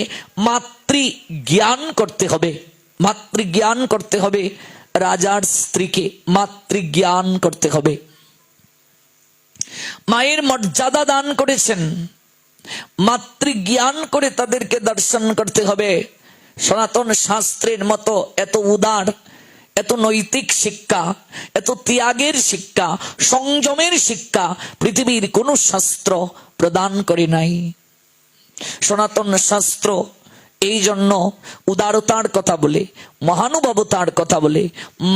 মাতৃজ্ঞান করতে হবে। মাতৃজ্ঞান করতে হবে, রাজার স্ত্রীকে মাতৃজ্ঞান করতে হবে। মায়ের মর্যাদা দান করেছেন, মাতৃজ্ঞান করে তাদেরকে দর্শন করতে হবে। সনাতন শাস্ত্রের মতো এত উদার, এত নৈতিক শিক্ষা, এত ত্যাগের শিক্ষা, সংযমের শিক্ষা পৃথিবীর কোন শাস্ত্র প্রদান করে নাই। সনাতন শাস্ত্র এই জন্য উদারতার কথা বলে, মহানুভবতার কথা বলে,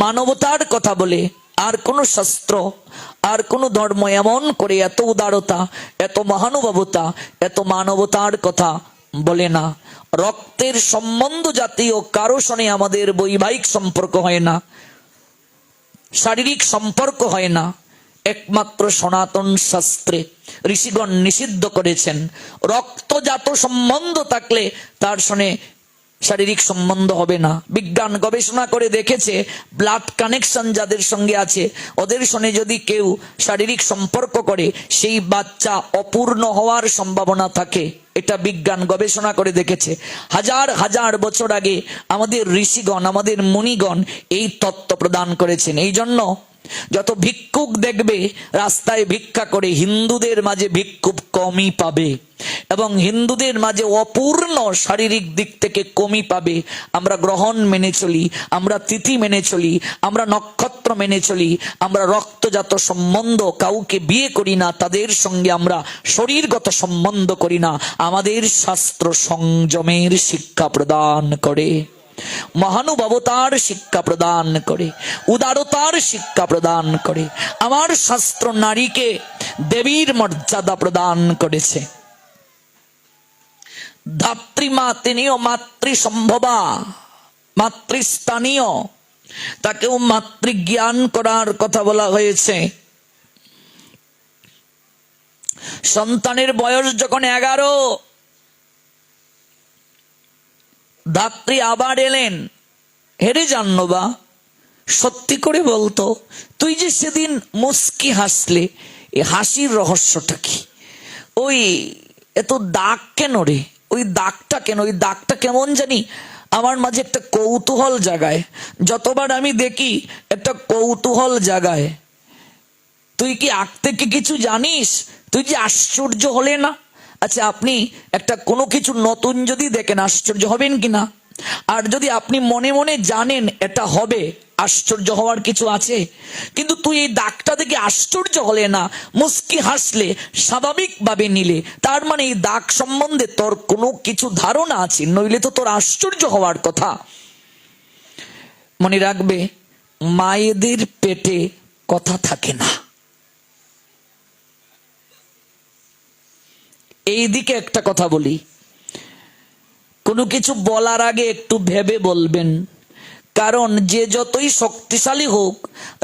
মানবতার কথা বলে। আর কোন শাস্ত্র, আর কোন ধর্ম এমন করে এত উদারতা, এত মহানুভবতা, এত মানবতার কথা বলে না। রক্তের সম্বন্ধ জাতীয় কারো সঙ্গে আমাদের বৈবাহিক সম্পর্ক হয় না, শারীরিক সম্পর্ক হয় না। একমাত্র সনাতন শাস্ত্রে ঋষিগণ নিষিদ্ধ করেছেন রক্তজাত সম্বন্ধ থাকলে তার সঙ্গে শারীরিক সম্বন্ধ হবে না। বিজ্ঞান গবেষণা করে দেখেছে ব্লাড কানেকশন যাদের সঙ্গে আছে ওদের সঙ্গে যদি কেউ শারীরিক সম্পর্ক করে সেই বাচ্চা অপূর্ণ হওয়ার সম্ভাবনা থাকে। এটা বিজ্ঞান গবেষণা করে দেখেছে। হাজার হাজার বছর আগে আমাদের ঋষিগণ, আমাদের মুনিগণ এই তত্ত্ব প্রদান করেছেন। এই জন্য যত ভিক্ষুক দেখবে রাস্তায় ভিক্ষা করে, হিন্দুদের মাঝে ভিক্ষুক কমই পাবে এবং হিন্দুদের মাঝে অপূর্ণ শারীরিক দিক থেকে কমই পাবে। আমরা গ্রহণ মেনে চলি, আমরা তিথি মেনে চলি, আমরা নক্ষত্র মেনে চলি, আমরা রক্তজাত সম্বন্ধ কাউকে বিয়ে করি না, তাদের সঙ্গে আমরা শরীরগত সম্বন্ধ করি না। আমাদের শাস্ত্র সংযমের শিক্ষা প্রদান করে, মহানুভবতার শিক্ষা প্রদান করে, উদারতার শিক্ষা প্রদান করে। আমার শাস্ত্র নারীকে দেবীর মর্যাদা প্রদান করেছে। ধাত্রীমা তিনিও মাতৃসম্ভবা, মাতৃস্থানীয়, তাকেও মাতৃজ্ঞান করার কথা বলা হয়েছে। সন্তানের বয়স যখন 11, ধাত্রী আবার এলেন, হেরে জানলো বা সত্যি করে বলতো তুই যে সেদিন মুস্কি হাসলে, এই হাসির রহস্যটা কি? ওই এত দাগ কেন রে? ওই দাগটা কেন? ওই দাগটা কেমন জানি আমার মাঝে একটা কৌতূহল জাগায়। যতবার আমি দেখি একটা কৌতূহল জাগায়। তুই কি আগ থেকে কিছু জানিস? তুই যে আশ্চর্য হলে না? আচ্ছা, আপনি একটা কোনো কিছু নতুন যদি দেখেন আশ্চর্য হবেন কিনা? আর যদি আপনি মনে মনে জানেন এটা হবে, আশ্চর্য হওয়ার কিছু আছে? কিন্তু তুই এই দাগটা দেখে আশ্চর্য হলে না, মুস্কি হাসলে, স্বাভাবিকভাবে নিলে, তার মানে এই দাগ সম্বন্ধে তোর কোনো কিছু ধারণা আছে, নইলে তো তোর আশ্চর্য হওয়ার কথা। মনে রাখবে, মায়েদের পেটে কথা থাকে না। এই দিকে একটা কথা বলি, কোনো কিছু বলার আগে একটু ভেবে বলবেন। কারণ যে যতই শক্তিশালী হোক,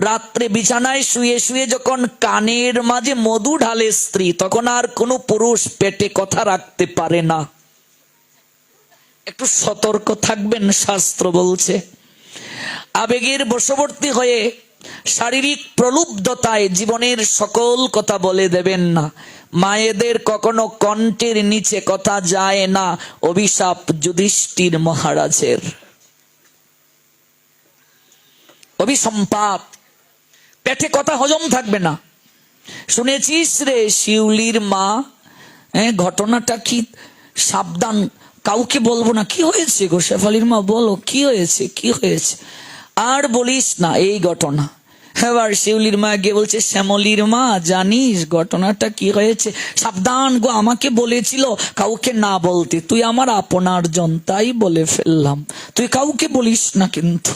রাত্রে বিছানায় শুয়ে শুয়ে যখন কানের মাঝে মধু ঢালে স্ত্রী, তখন আর কোনো পুরুষ পেটে কথা রাখতে পারে না। একটু সতর্ক থাকবেন, শাস্ত্র বলছে। আবেগের বশবর্তী হয়ে শারীরিক প্রলুব্ধতায় জীবনের সকল কথা বলে দেবেন না। মায়েদের কখনো কণ্ঠের নিচে কথা যায় না, অভিশাপ যুধিষ্ঠির মহারাজের। অভিসম্পাত, পেটে কথা হজম থাকবে না। শুনেছিস রে শিউলির মা? ঘটনাটা কি? সাবধান, কাউকে বলবো না। কি হয়েছে গো শেফালির মা? বলো কি হয়েছে, কি হয়েছে? আর বলিস না এই ঘটনা। এবার শিউলির মা গিয়ে বলছে, শ্যামলির মা জানিস ঘটনাটা কি হয়েছে? সাবধান গো, আমাকে বলেছিল কাউকে না বলতে, তুই আমার আপনার জন, তাই বলে ফেললাম। তুই কাউকে বলিস না কিন্তু,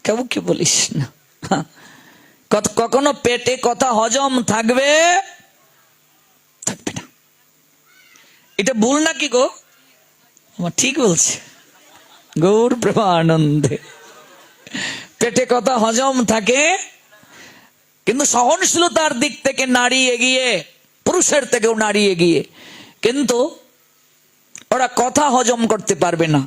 কাউকে বলিস না। কখনো পেটে কথা হজম থাকবে থাকবে না। এটা ভুল নাকি গো? আমার ঠিক বলছে, গৌর প্রেমানন্দে। পেটে কথা হজম থাকে, কিন্তু সহনশীলতার দিক থেকে নারী এগিয়ে, পুরুষের থেকেও নারী এগিয়ে, কিন্তু ওরা কথা হজম করতে পারবে না।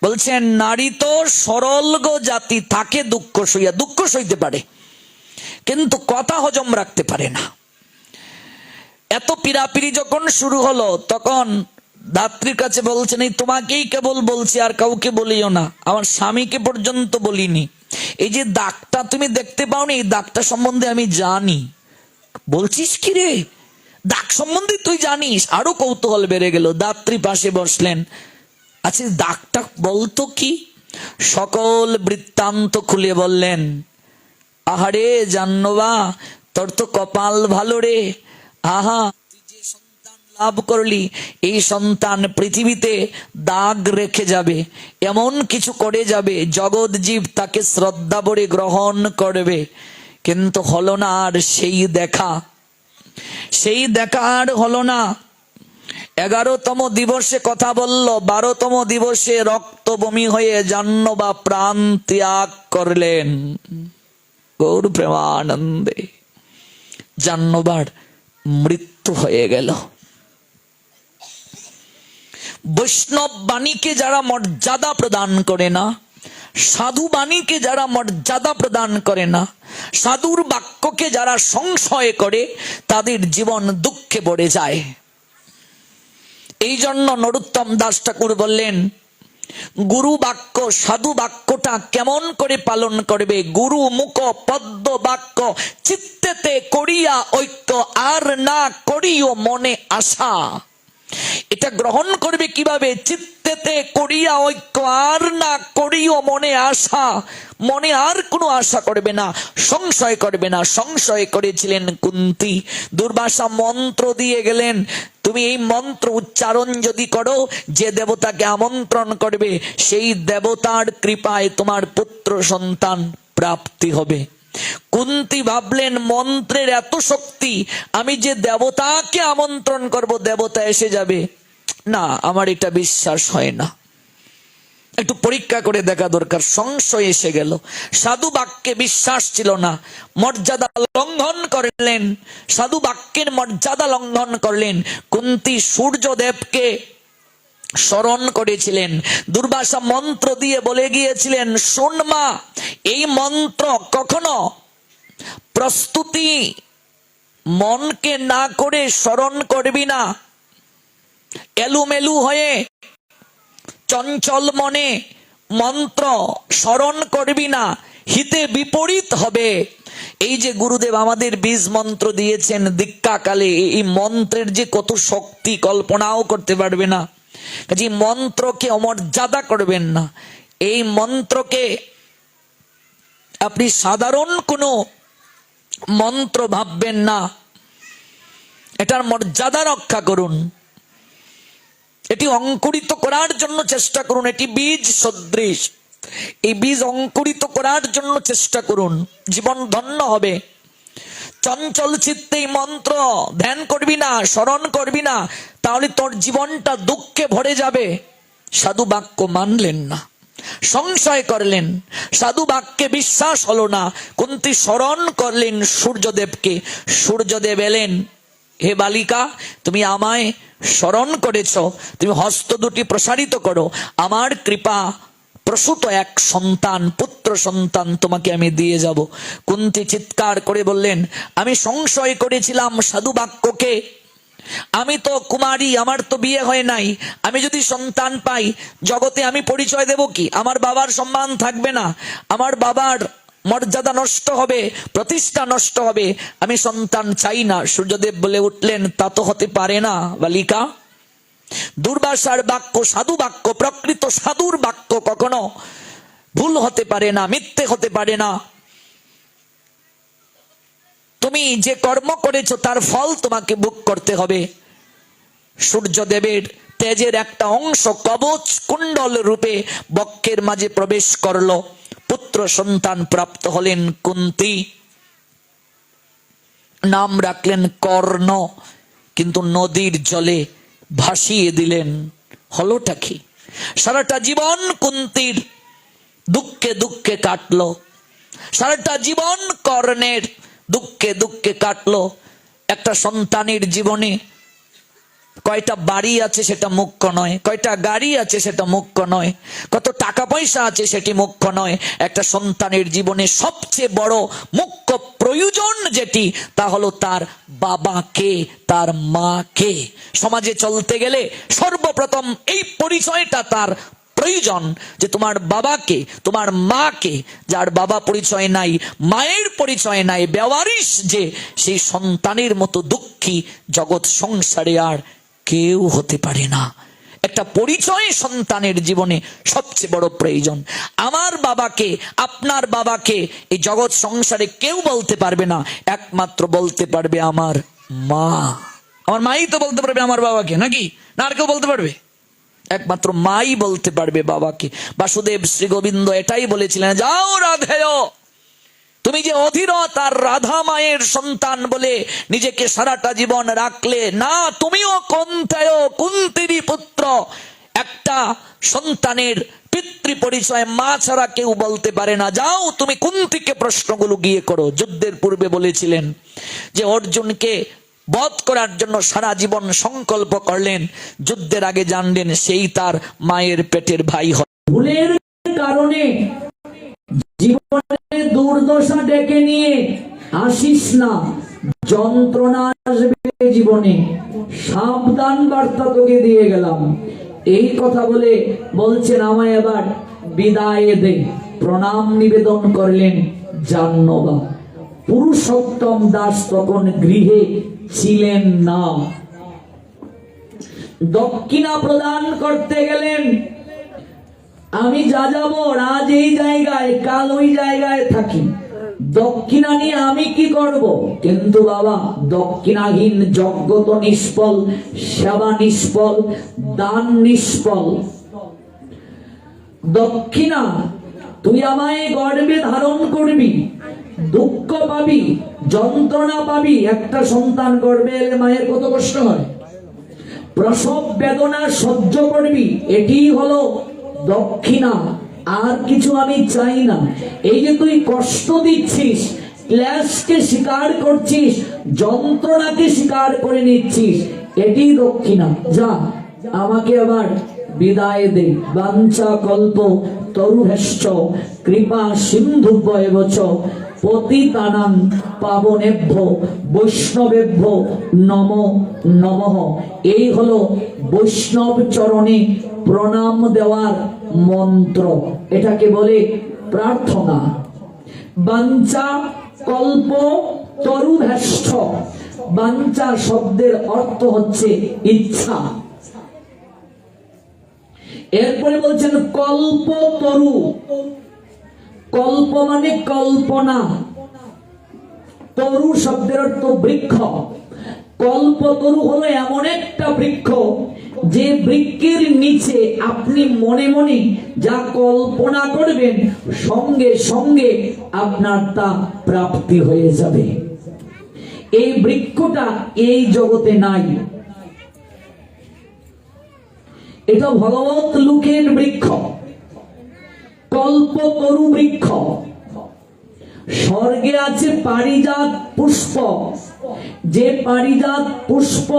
বলছেন নারী তো সরল গো জাতি, থাকে দুঃখ সইয়া, দুঃখ সইতে পারে কিন্তু কথা হজম রাখতে পারে না। এত পিরাপিরি যখন শুরু হলো, তখন ধাত্রীর কাছে বলছেন, এই তোমাকেই কেবল বলছি, আর কাউকে বলিও না, আমার স্বামীকে পর্যন্ত বলিনি। এই যে দাগটা তুমি দেখতে পাওনি, এই দাগটা সম্বন্ধে আমি জানি। বলছিস কি রে, দাগ সম্বন্ধে তুই জানিস? আরো কৌতূহল বেড়ে গেল। ধাত্রী পাশে বসলেন, আচ্ছা দাগটা বলতো কি? সকল বৃত্তান্ত খুলে বললেন, আহারে জাহ্নবা, তোর তো কপাল ভালো রে। আহা, তুই যে সন্তান লাভ করলি, এই সন্তান পৃথিবীতে দাগ রেখে যাবে, এমন কিছু করে যাবে, জগৎ জীব তাকে শ্রদ্ধা ভরে গ্রহণ করবে। কিন্তু হলো না আর সেই দেখা, সেই দেখা আর হলো না। 11তম দিবসে কথা বলল, 12তম দিবসে রক্ত বমি হয়ে জাহ্নবা প্রাণ ত্যাগ করলেন। গৌর প্রেমানন্দে জাহ্নবার মৃত্যু হয়ে গেল। বৈষ্ণব বাণীকে যারা মর্যাদা প্রদান করে না, সাধু বাণীকে যারা মর্যাদা প্রদান করে না, সাধুর বাক্যকে যারা সংশয় করে, তাদের জীবন দুঃখে ভরে যায়। এই জন্য নরোত্তম দাস ঠাকুর বললেন, গুরু বাক্য সাধু বাক্যটা কেমন করে পালন করবে? গুরু মুখ পদ্ম বাক্য চিত্তেতে করিয়া ঐক্য, আর না করিও মনে আশা। এটা গ্রহণ করবে কিভাবে? চিত্তেতে করিয়া ঐক্য, আর না করিও মনে আশা। মনে আর কোনো আশা করবে না, সংশয় করবে না। সংশয় করেছিলেন কুন্তী, দুর্বাসা মন্ত্র দিয়ে গেলেন, তুমি এই মন্ত্র উচ্চারণ যদি করো, যে দেবতাকে আমন্ত্রণ করবে, সেই দেবতার কৃপায় তোমার পুত্র সন্তান প্রাপ্তি হবে। কুন্তী ভাবলেন, মন্ত্রের এত শক্তি, আমি যে দেবতাকে আমন্ত্রণ করব, দেবতা এসে যাবে, না, আমার এটা বিশ্বাস হয় না, একটু পরীক্ষা করে দেখা দরকার। সংশয় এসে গেল, সাধু বাক্যে বিশ্বাস ছিল না, মর্যাদা লঙ্ঘন করলেন, সাধু বাক্যের মর্যাদা লঙ্ঘন করলেন। কুন্তী সূর্যদেবকে স্মরণ করেছিলেন, দুর্বাসা মন্ত্র দিয়ে বলে গিয়েছিলেন, শোন মা, এই মন্ত্র কখনো প্রস্তুতি মনকে না করে স্মরণ করবি না, এলুমেলু হয়ে চঞ্চল মনে মন্ত্র স্মরণ করবি না, হিতে বিপরীত হবে। এই যে গুরুদেব আমাদের বীজ মন্ত্র দিয়েছেন দীক্ষাকালে, এই মন্ত্রের যে কত শক্তি কল্পনাও করতে পারবে না। কাজে মন্ত্রকে অমর্যাদা করবেন না, এই মন্ত্রকে আপনি সাধারণ কোনো মন্ত্র ভাববেন না, এটার মর্যাদা রক্ষা করুন, এটি অঙ্কুরিত করার জন্য চেষ্টা করুন। এটি বীজ সদৃশ, এই বীজ অঙ্কুরিত করার জন্য চেষ্টা করুন, জীবন ধন্য হবে। চঞ্চল চিত্তে এই মন্ত্র ধ্যান করবি না, স্মরণ করবি না, তাহলে তোর জীবনটা দুঃখে ভরে যাবে। সাধু বাক্য মানলেন না, সংশয় করলেন, সাধু বাক্যে বিশ্বাস হলো না। কুন্তী স্মরণ করলেন সূর্যদেবকে, সূর্যদেব এলেন, হে বালিকা, তুমি আমায় স্মরণ করেছ, তুমি হস্ত দুটি প্রসারিত করো, আমার কৃপা প্রসূত এক সন্তান, পুত্র সন্তান তোমাকে আমি দিয়ে যাব। কুন্তী চিৎকার করে বললেন, আমি সংশয় করেছিলাম সাধু বাক্যকে, আমি তো কুমারী, আমার তো বিয়ে হয় নাই, আমি যদি সন্তান পাই, জগতে আমি পরিচয় দেব কি? আমার বাবার সম্মান থাকবে না, আমার বাবার মর্যাদা নষ্ট হবে, প্রতিষ্ঠা নষ্ট হবে, আমি সন্তান চাই না। সূর্যদেব বলে উঠলেন, তা তো হতে পারে না বালিকা। দুর্বাসার বাক্য সাধু বাক্য, প্রকৃত সাধুর বাক্য কখনো ভুল হতে পারে না, মিথ্যে হতে পারে না। তুমি যে কর্ম করেছো তার ফল তোমাকে ভোগ করতে হবে। সূর্যদেবের তেজের একটা অংশ কবচ কুণ্ডল রূপে বক্ষের মাঝে প্রবেশ করলো, পুত্র সন্তান প্রাপ্ত হলেন। কুন্তী নাম রাখলেন কর্ণ, কিন্তু নদীর জলে ভাসিয়ে দিলেন। হলোটা কি? সারাটা জীবন কুন্তীর দুঃখে দুঃখে কাটলো, সারাটা জীবন কর্ণের দুঃখে দুঃখে কাটলো। একটা সন্তানের জীবনে কয়টা বাড়ি আছে সেটা মুখ্য নয়, কয়টা গাড়ি আছে সেটা মুখ্য নয়, কত টাকা পয়সা আছে সেটি মুখ্য নয়। একটা সন্তানের জীবনে সবচেয়ে বড় মুখ্য প্রয়োজন যেটি, তা হলো তার বাবাকে, তার মাকে। সমাজে চলতে গেলে সর্বপ্রথম এই পরিচয়টা তার প্রয়োজন, যে তোমার বাবাকে, তোমার মাকে, যার বাবা পরিচয় নাই, মায়ের পরিচয় নাই, বেওয়ারিশ যে, সেই সন্তানের মতো দুঃখী জগৎ সংসারে আর কেউ হতে পারে না। একটা পরিচয় সন্তানের জীবনে সবচেয়ে বড় প্রয়োজন। আমার বাবাকে, আপনার বাবাকে এই জগৎ সংসারে কেউ বলতে পারবে না, একমাত্র বলতে পারবে আমার মা। আমার মাই তো বলতে পারবে আমার বাবাকে, নাকি? না আর কেউ বলতে পারবে? একমাত্র মাই বলতে পারবে বাবাকে। বাসুদেব শ্রী গোবিন্দ এটাই বলেছিলেন, যাও রাধেয়, তুমি যে অধীরথ আর রাধা মায়ের সন্তান বলে নিজেকে সারাটা জীবন রাখলে না, তুমিও কুন্তেয়, কুন্তিরই পুত্র। একটা সন্তানের পিতৃ পরিচয় মা ছাড়া কেউ বলতে পারে না। যাও তুমি কুন্তিকে প্রশ্নগুলো গিয়ে করো। যুদ্ধের পূর্বে বলেছিলেন যে অর্জুনকে বধ করার জন্য সারা জীবন সংকল্প করলেন, যুদ্ধের আগে জানলেন সেই তার মায়ের পেটের ভাই হয়। ভুলের কারণে জীবনে দুর্দশা ডেকে নিয়ে আসিস না, যন্ত্রণা আসবে জীবনে, সাবধান বার্তা তোকে দিয়ে গেলাম। এই কথা বলে বলছেন আমায় এবার বিদায় দে। প্রণাম নিবেদন করলেন জাহ্নবা। পুরুষোত্তম দাস তখন গৃহে ছিলেন না। দক্ষিণা প্রদান করতে গেলেন। আমি যা যাবো, আজ এই জায়গায়, কাল ওই জায়গায় থাকি, দক্ষিণা নিয়ে আমি কি করব? কিন্তু বাবা, দক্ষিণাহীন যজ্ঞ তো নিষ্ফল, সেবা নিষ্ফল, দান নিষ্ফল। দক্ষিণা তুই আমায় গর্ভে ধারণ করবি, দুঃখ পাবি, যন্ত্রণা পাবি। একটা সন্তান গর্ভে এলে মায়ের কত কষ্ট হয়, প্রসব বেদনা সহ্য করবি, এটি হলো দক্ষিণা। আর কিছু আমি চাই না। এই যে তুই কষ্ট দিচ্ছিস, ক্লেশকে স্বীকার করছিস, যন্ত্রণাকে স্বীকার করে নিচ্ছিস, এটি দক্ষিণা। যা, আমাকে আবার বিদায় দে। বাঞ্ছা কল্প তরুভেশ্চ কৃপা সিন্ধুভ্যেবচ পতিতানাং পাবনেভ্য বৈষ্ণবেভ্য নমো নমঃ। এই হলো বৈষ্ণব চরণে প্রণাম দেওয়ার মন্ত্র। এটাকে বলে প্রার্থনা। বাঞ্ছা কল্প তরুভেশ্চ, বাঞ্ছা শব্দের অর্থ হচ্ছে ইচ্ছা। এরপরে বলছেন কল্প তরু। কল্প মানে কল্পনা, তরু শব্দের অর্থ বৃক্ষ। কল্প তরু হলো এমন একটা বৃক্ষ যে বৃক্ষের নিচে আপনি মনে মনে যা কল্পনা করবেন, সঙ্গে সঙ্গে আপনার তা প্রাপ্তি হয়ে যাবে। এই বৃক্ষটা এই জগতে নাই, এটা ভগবত লোকের বৃক্ষ, কল্পতরু বৃক্ষ। স্বর্গে আছে পারিজাত পুষ্প, যে পারিজাত পুষ্প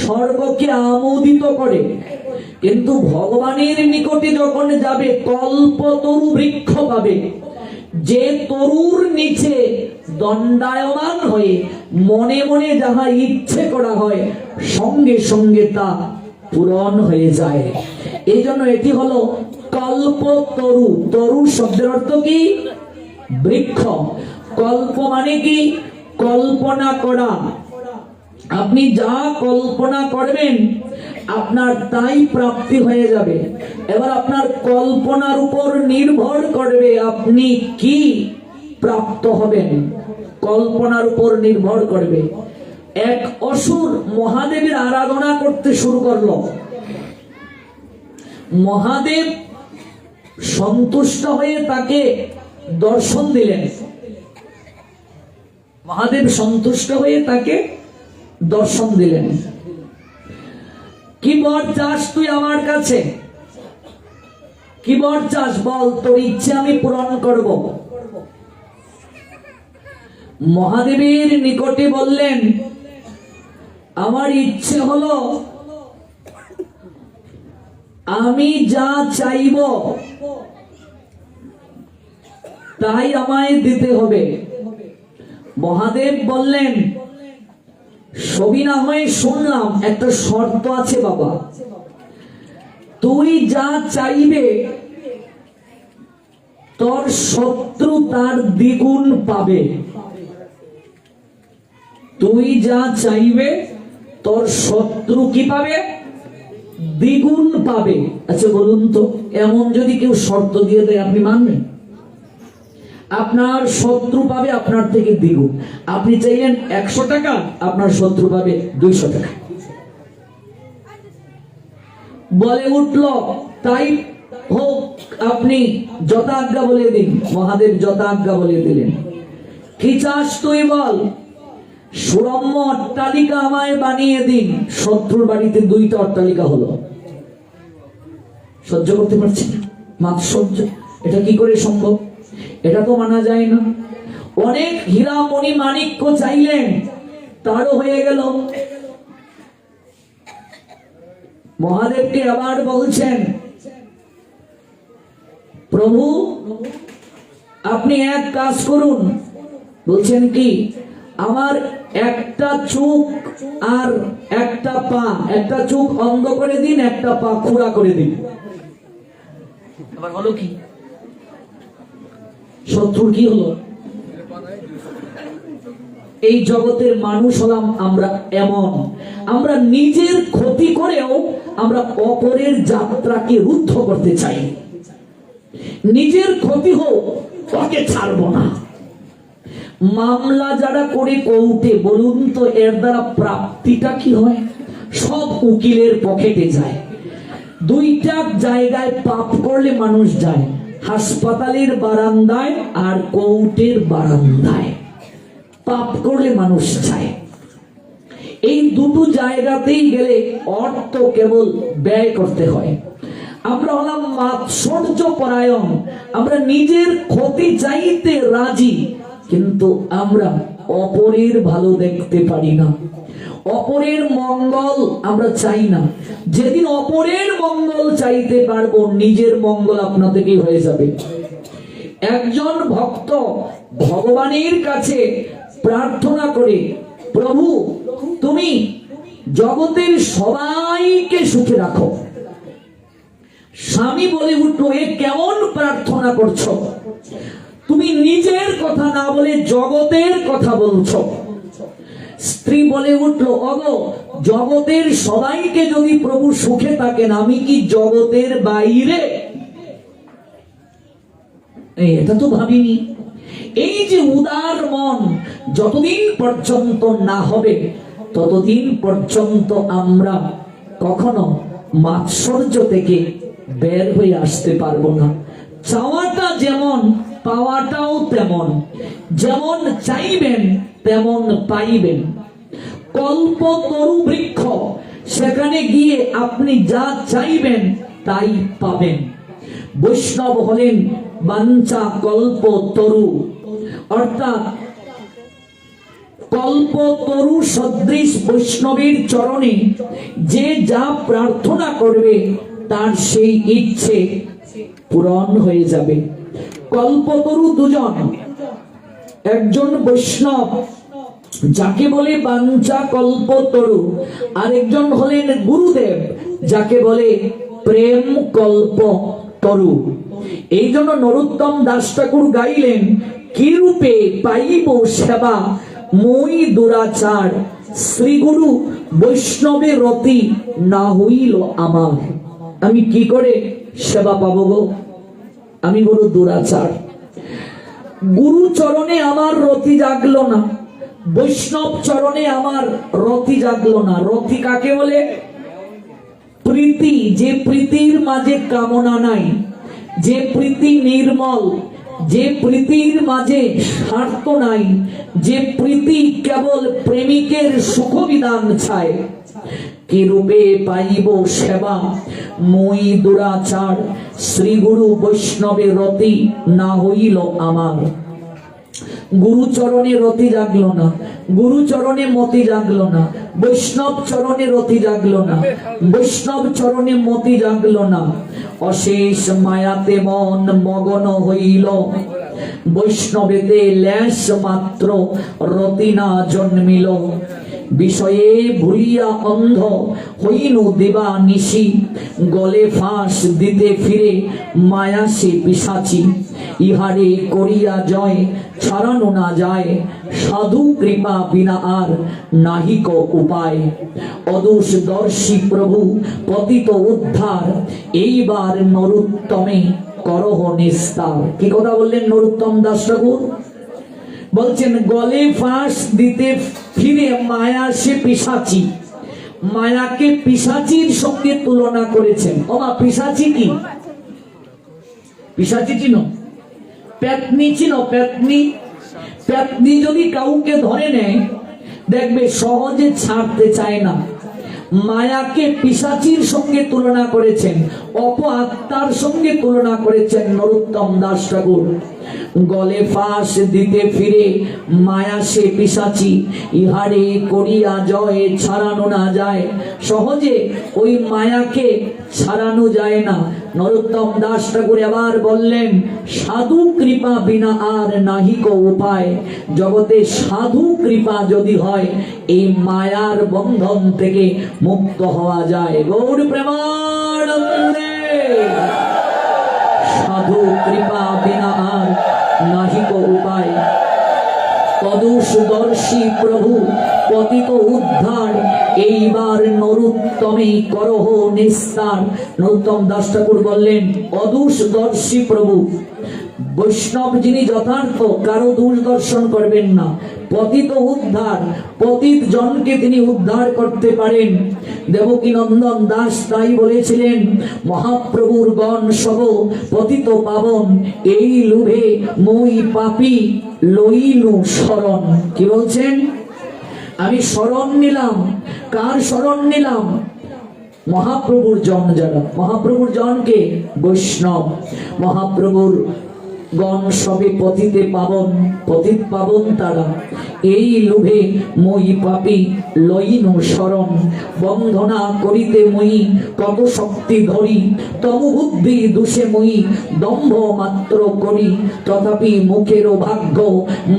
স্বর্গকে আমোদিত করে, কিন্তু ভগবানের নিকটে যখন যাবে কল্পতরু বৃক্ষ পাবে, যে তরুর নিচে দণ্ডায়মান হয়ে মনে মনে যাহা ইচ্ছে করা হয়, সঙ্গে সঙ্গে তা পূরণ হয়ে যায়। এই জন্য এটি হলো কল্পতরু। তরু শব্দের অর্থ কি? বৃক্ষ। কল্প মানে কি? কল্পনা করা। আপনি যা কল্পনা করবেন আপনার তাই প্রাপ্তি হয়ে যাবে। এবার আপনার কল্পনার উপর নির্ভর করবে আপনি কি প্রাপ্ত হবেন, কল্পনার উপর নির্ভর করবে। এক অসুর মহাদেবের আরাধনা করতে শুরু করলো। মহাদেব সন্তুষ্ট হয়ে তাকে দর্শন দিলেন। মহাদেব সন্তুষ্ট হয়ে তাকে দর্শন দিলেন। কি বর চাস তুই আমার কাছে? কি বর চাস বল, তোর ইচ্ছে আমি পূরণ করব। মহাদেবের নিকটে বললেন, আমার ইচ্ছে হলো আমি যা চাইব তাই আমায় দিতে হবে। মহাদেব বললেন, সবই না হয় শুনলাম, একটা শর্ত আছে বাবা। তুই যা চাইবে তোর শত্রু তার দ্বিগুণ পাবে। তুই যা চাইবে তোর শত্রু কি পাবে? দ্বিগুণ পাবে। আচ্ছা বলুন তো, এমন যদি কেউ শর্ত দিয়ে দেয়, আপনি মানবেন? আপনার শত্রু পাবে আপনার থেকে দ্বিগুণ। আপনি চাইলেন 100 টাকা, আপনার শত্রু পাবে 200 টাকা। বলে উঠল, তাই হোক, আপনি যথাজ্ঞা বলে দিন। মহাদেব যথাজ্ঞা বলে দিলেন। কি চাস তুই বল? সুরম্য অট্টালিকা আমায় বানিয়ে দিন। শত্রুর বাড়িতে 2টা অট্টালিকা হলো। সহ্য করতে পারছি না, মাৎসর্য। এটা কি করে সম্ভব? এটা তো মানা যায় না। অনেক হীরা মণি মাণিক্য চাইলেন, তারও হয়ে গেল। মহাদেবকে আবার বলছেন, প্রভু আপনি এক কাজ করুন। বলছেন কি? আমার একটা চোখ আর একটা পা, একটা চোখ অন্ধ করে দিন, একটা পা খোঁড়া করে দিন। আবার হলো কি? শত্রুর কি হলো? এই জগতের মানুষ হলাম আমরা এমন, আমরা নিজের ক্ষতি করেও আমরা অপরের যাত্রাকে রুদ্ধ করতে চাই। নিজের ক্ষতি হোক, তাকে ছাড়বো না। মামলা যারা করে কোর্টে, বলুন তো এর দ্বারা প্রাপ্তিটা কি হয়? সব উকিলের পকেটে যায়। 2টা জায়গায় পাপ করলে মানুষ যায়, হাসপাতালের বারান্দায় আর কোর্টের বারান্দায়। পাপ করলে মানুষ যায়। এই দুটো জায়গাতেই গেলে অর্থ কেবল ব্যয় করতে হয়। আমরা হলাম মাৎসর্য পরায়ণ, আমরা নিজের ক্ষতি চাইতে রাজি, কিন্তু আমরা অপরের ভালো দেখতে পারি না, অপরের মঙ্গল আমরা চাই না। যেদিন অপরের মঙ্গল চাইতে পারবো, নিজের মঙ্গল আপনা থেকেই হয়ে যাবে। একজন ভক্ত ভগবানের কাছে প্রার্থনা করে, প্রভু তুমি জগতের সবাইকে সুখে রাখো। স্বামী বলে উঠলো, এ কেমন প্রার্থনা করছো? তুমি নিজের কথা না বলে জগতের কথা বলছো। স্ত্রী বলে উঠলো, ওগো জগতের সবাইকে যদি প্রভু সুখে থাকেন, আমি কি জগতের বাইরে? এটা তো ভাবিনি। এই যে উদার মন যতদিন পর্যন্ত না হবে, ততদিন পর্যন্ত আমরা কখনো মাৎসর্য থেকে বের হয়ে আসতে পারবো না। চাওয়াটা যেমন, পাওয়াটাও তেমন। যেমন চাইবেন তেমন পাইবেন। কল্পতরু বৃক্ষ, সেখানে গিয়ে আপনি যা চাইবেন তাই পাবেন। বৈষ্ণব হলেন বাঞ্ছা কল্পতরু, অর্থাৎ কল্পতরু সদৃশ বৈষ্ণবের চরণে যে যা প্রার্থনা করবে তার সেই ইচ্ছে পূরণ হয়ে যাবে। কল্পতরু দুজন, একজন বৈষ্ণব যাকে বলে বাঞ্ছা কল্পতরু, আরেকজন হলেন গুরুদেব যাকে বলে প্রেম কল্পতরু। এই জন্য নরোত্তম দাস ঠাকুর গাইলেন, কি রূপে পাইব সেবা মই দুরাচার, শ্রীগুরু বৈষ্ণবের রতি না হইল আমার। আমি কি করে সেবা পাবো গো? আমি বড় দুরাচার। গুরু চরণে আমার রতি জাগলো না, বৈষ্ণব চরণে আমার রতি জাগলো না। রতি কাকে বলে? প্রীতি, যে প্রীতির মাঝে কামনা নাই, যে প্রীতি নির্মল, যে প্রীতির মাঝে স্বার্থ নাই, যে প্রীতি কেবল প্রেমিকের সুখ বিধান চায়। কি রূপে পাইব সেবা মই দুরাচার, শ্রী গুরু বৈষ্ণবের রতি না হইল আমার। গুরু চরণে রতি জাগলো না, গুরু চরণে মতি জাগলো না, বৈষ্ণব চরণে রতি জাগলো না, বৈষ্ণব চরণে মতি জাগলো না। অশেষ মায়াতে মন মগন হইল, বৈষ্ণবেতে লেশ মাত্র রতি না জন্মিল। বিষয়ে ভুলিয়া অন্ধ হইনু দিবা নিশি, গলে ফাঁস দিতে ফিরে মায়া সে পিশাচি, ইহারে করিয়া জয় ছাড়ানো না যায়, সাধু কৃপা বিনা আর নাহিক উপায়। অদোষ দর্শী প্রভু পতিত উদ্ধার, এইবার নরোত্তমে করহ নিস্তার। কি কথা বললেন নরোত্তম দাস ঠাকুর? বলছেন গলে ফাঁস দিতে ফিরে মায়া সে পিশাচি, মায়াকে পিশাচির সঙ্গে তুলনা করেছেন। ওমা পিশাচি কি? পিশাচি চিনো? পেতনি চিনো? পেতনি, পেতনি যদি কাউকে ধরে নেয় দেখবে সহজে ছাড়তে চায় না। মায়াকে পিশাচির সঙ্গে তুলনা করেছেন, অপ আত্মার সঙ্গে তুলনা করেছেন নরোত্তম দাস ঠাকুর। গলে ফাঁস দিতে ফিরে মায়া সে পিশাচি, ইহারে করিয়া জয় ছাড়ানো না যায়। সহজে ওই মায়াকে ছাড়ানো যায় না। নরোত্তম দাস ঠাকুর আবার বললেন সাধু কৃপা বিনা আর নাহিক উপায়। জগতে সাধু কৃপা যদি হয় এই মায়ার বন্ধন থেকে মুক্ত হওয়া যায়। গৌর প্রেমানন্দে। সাধু কৃপা বিনা আর নাহিক উপায়। তদুষদর্শী প্রভু পতিত উদ্ধার, এইবার নরোত্তমে করহ নিস্তার। নরোত্তম দাস ঠাকুর বললেন অদুষদর্শী প্রভু, বৈষ্ণব যিনি যথার্থ কারো দোষ দর্শন করবেন না। পতিত উদ্ধার, পতিত জনকে তিনি উদ্ধার করতে পারেন। দেবকী নন্দন দাস তাই বলেছিলেন মহাপ্রভুর গণ সব পতিত পাবন, এই লোভে মই পাপী লইলু শরণ। কি বলছেন? আমি শরণ নিলাম। কার শরণ নিলাম? মহাপ্রভুর জন যারা। মহাপ্রভুর জনকে বৈষ্ণব। মহাপ্রভুর গণ সবে পতিতে পাবন, পতিত পাবন তারা। এই লোভে মই পাপী লইনু শরণ, বন্ধনা করিতে মই কত শক্তি ধরি, তম বুদ্ধি দোষে মই দম্ভ মাত্র করি, তথাপি মুখেরও ভাগ্য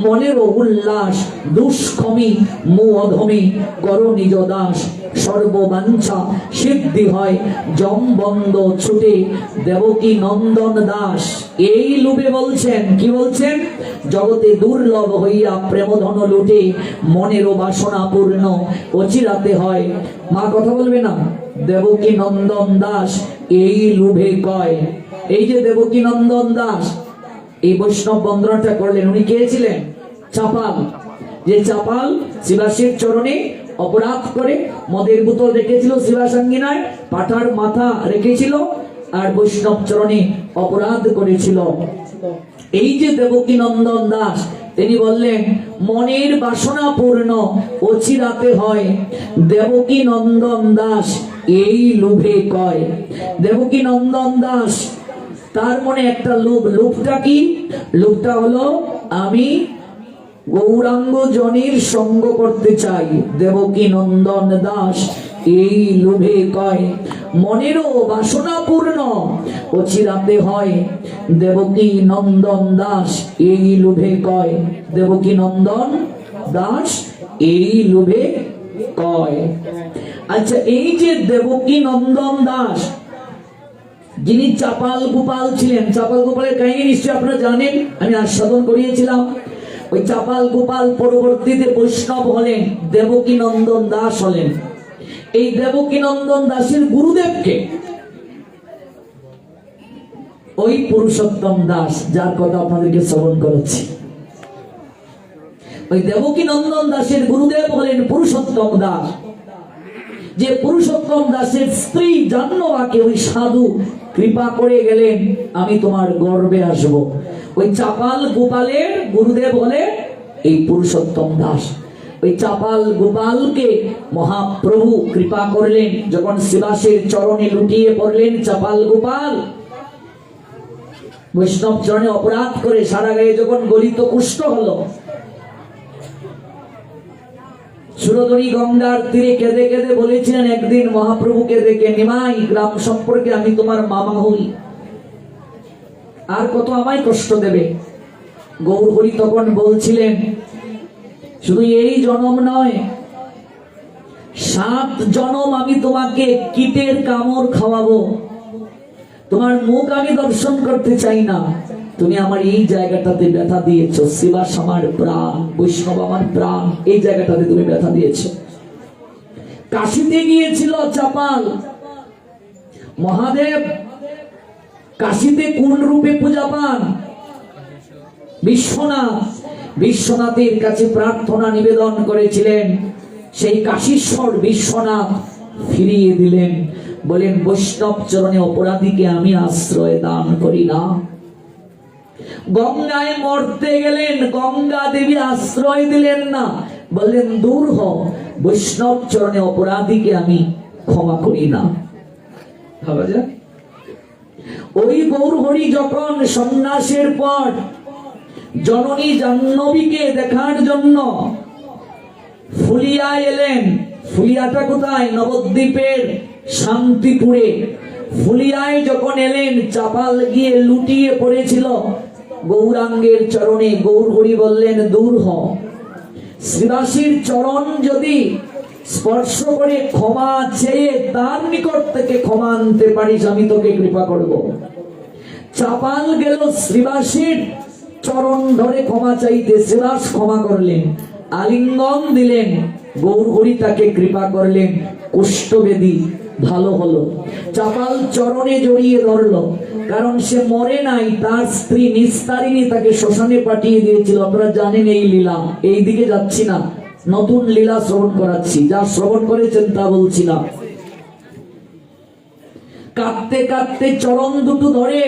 মনেরও উল্লাস, দুষ্কমি মু অধমে কর নিজ দাস, সর্ববাঞ্ছা সিদ্ধি হয় জম বন্ধ ছুটে। দেবকী নন্দন দাস এই লোভে বলছেন, কি বলছেন? জগতে দুর্লভ হইয়া প্রেমধন লুটে, মনেরও বাসনা পূর্ণ অচিরাতে হয়। মা কথা বলবে না? দেবকী নন্দন দাস এই লোভে কয়। এই যে দেবকী নন্দন দাস এই বৈষ্ণব বন্দনাটা করলেন, উনি কে ছিলেন? চাপাল। যে চাপাল শিবাশির চরণে অপরাধ করে মদের বোতল রেখেছিল, শিবাসাঙ্গিনায় পাঠার মাথা রেখেছিল আর বৈষ্ণব চরণে অপরাধ করেছিল। এই যে দেবকী নন্দন দাস তিনি বললেন মনের বাসনা পূর্ণ অচিরাতে হয়। দেবকী নন্দন দাস এই লোভে কয়। দেবকী নন্দন দাস তার মনে একটা লোভ। লোভটা কি? লোভটা হলো আমি গৌরাঙ্গ জনের সঙ্গ করতে চাই। দেবকী নন্দন দাস এই লোভে কয়, মনেরও বাসনা পূর্ণ অচিরাতে হয়। দেবকী নন্দন দাস এই লোভে কয়। দেবকী নন্দন দাস এই লোভে কয়। আচ্ছা, এই যে দেবকী নন্দন দাস যিনি চাপাল গোপাল ছিলেন, চাপাল গোপালের কাহিনী নিশ্চয়ই আপনারা জানেন, আমি আস্বাদন করিয়েছিলাম। ওই চাপাল গোপাল পরবর্তীতে বৈষ্ণব হলেন, দেবকী নন্দন দাস হলেন। এই দেবকী নন্দন দাসের গুরুদেবকে ওই পুরুষোত্তম দাস, যার কথা আপনাদেরকে শ্রবণ করেছি, ওই দেবকী নন্দন দাসের গুরুদেব হলেন পুরুষোত্তম দাস। যে পুরুষোত্তম দাসের স্ত্রী জাহ্নবাকে ওই সাধু কৃপা করে গেলেন আমি তোমার গর্ভে আসব। ওই চাপাল গোপালের গুরুদেব হলে এই পুরুষোত্তম দাস। ওই চাপাল গোপালকে মহাপ্রভু কৃপা করলেন, যখন শিবাসের চরণে লুটিয়ে পড়লেন চাপাল গোপাল, বৈষ্ণব চরণে অপরাধ করে সারা গায়ে যখন গলিত কুষ্ঠ হলো, সুরধনী গঙ্গার তীরে কেঁদে কেঁদে বলেছিলেন একদিন মহাপ্রভুকে দেখে, নিমাই গ্রাম সম্পর্কে আমি তোমার মামা হই, আর কত আমায় কষ্ট দেবে। গৌর হরি তখন বলছিলেন শুধু এই জনম নয়, 7 জনম আমি তোমাকে কীটের কামড় খাওয়াবো, তোমার মুখ আমি দর্শন করতে চাই না, তুমি আমার এই জায়গাটাতে ব্যথা দিয়েছো। শিবাস আমার প্রাণ, বৈষ্ণব আমার প্রাণ, এই জায়গাটাতে তুমি ব্যথা দিয়েছো। কাশীতে গিয়েছিল চাপাল, মহাদেব কাশীতে কোন রূপে পূজা পান? বিশ্বনাথ। বিশ্বনাথের কাছে প্রার্থনা নিবেদন করেছিলেন, সেই কাশীশ্বর বিশ্বনাথ ফিরিয়ে দিলেন, বলেন বৈষ্ণব চরণে অপরাধীকে আমি আশ্রয় দান করি না। গঙ্গায় মরতে গেলেন, গঙ্গা দেবী আশ্রয় দিলেন না, বললেন দূর হ, বৈষ্ণব চরণে অপরাধীকে আমি ক্ষমা করি না। ভাবা যায়? ওই গৌরহরি যখন সন্ন্যাসের পর জননী জাহ্নবীকে দেখার জন্য ফুলিয়া এলেন। ফুলিয়াটা কোথায়? নবদ্বীপের শান্তিপুরে। ফুলিয়ায় যখন এলেন, চাপাল গিয়ে লুটিয়ে পড়েছিল গৌরাঙ্গের চরণে। গৌরহরি বললেন দূর হ, শ্রীবাসীর চরণ যদি স্পর্শ করে ক্ষমা চেয়ে তার নিকট থেকে ক্ষমা আনতে পারিস, আমি তোকে কৃপা করব। চাপাল গেল শ্রীবাসীর চরণ ধরে ক্ষমা চাইতে, শ্রীবাস ক্ষমা করলেন, আলিঙ্গন দিলেন, গৌরহরি তাকে কৃপা করলেন, কুষ্ঠবেদী ভালো হলো। চাপাল চরণে জড়িয়ে ধরলো, কারণ সে মরে নাই, তার স্ত্রী নিস্তারিণী তাকে শ্মশানে পাঠিয়ে দিয়েছিল। আপনারা জানেন এই লীলা, এই দিকে যাচ্ছি না, নতুন লীলা শ্রবণ করাচ্ছি, যা শ্রবণ করেছেন তা বলছি না। কাঁদতে কাঁদতে চরণ দুটো ধরে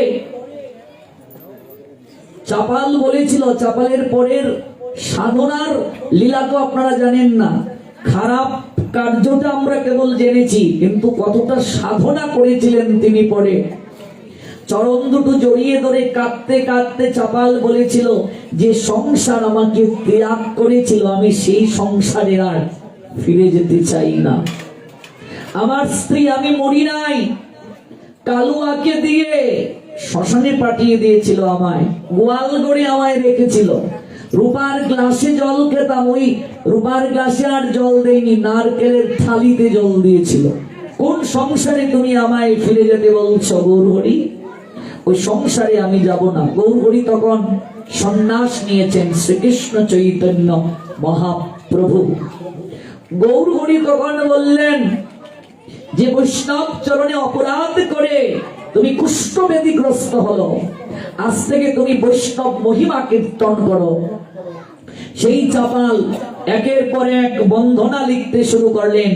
চাপাল বলেছিল, চাপালের পরের সাধনার লীলা তো আপনারা জানেন না, খারাপ কার্যটা আমরা কেবল জেনেছি, কিন্তু কতটা সাধনা করেছিলেন তিনি পরে। চরণ দুটো জড়িয়ে ধরে কাঁদতে কাঁদতে চাপাল বলেছিল, যে সংসার আমাকে ত্যাগ করেছিল, আমি সেই সংসারে আর ফিরে যেতে চাই না। আমার স্ত্রী, আমি মরি নাই, কালুয়াকে দিয়ে শ্মশানে পাঠিয়ে দিয়েছিল, আমায় গোয়াল গড়ে আমায় রেখেছিল, রূপার গ্লাসে জল খেতাম, ওই রূপার গ্লাসে আর জল দেয়নি, নারকেলের থালিতে জল দিয়েছিল। কোন সংসারে তুমি আমায় ফিরে যেতে বলছো গৌরহরি? ওই সংসারে আমি যাব না। গৌরহরি তখন সন্ন্যাস নিয়েছেন, শ্রীকৃষ্ণ চৈতন্য মহাপ্রভু। গৌরহরি তখন বললেন যে বৈষ্ণব চরণে অপরাধ করে তুমি কুষ্ঠব্যাধিগ্রস্ত হলো, আজ থেকে তুমি বৈষ্ণব মহিমা কীর্তন করো। সেই চাপাল একের পর এক বন্ধনা লিখতে শুরু করলেন,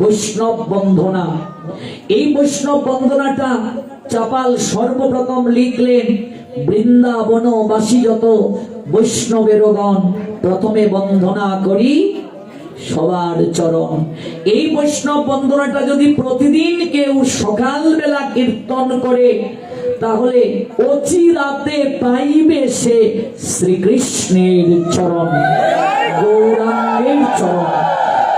বৈষ্ণব বন্ধনা। এই বৈষ্ণব বন্ধনাটা চাপাল সর্বপ্রথম লিখলেন, বৃন্দাবনবাসী যত বৈষ্ণবেরগণ, প্রথমে বন্ধনা করি সবার চরণ। এই বৈষ্ণব বন্দনাটা যদি প্রতিদিন কেউ সকালবেলা কীর্তন করে, তাহলে অচিরাতে পাইবে সে শ্রীকৃষ্ণের চরণ, গৌরাঙ্গের চরণ।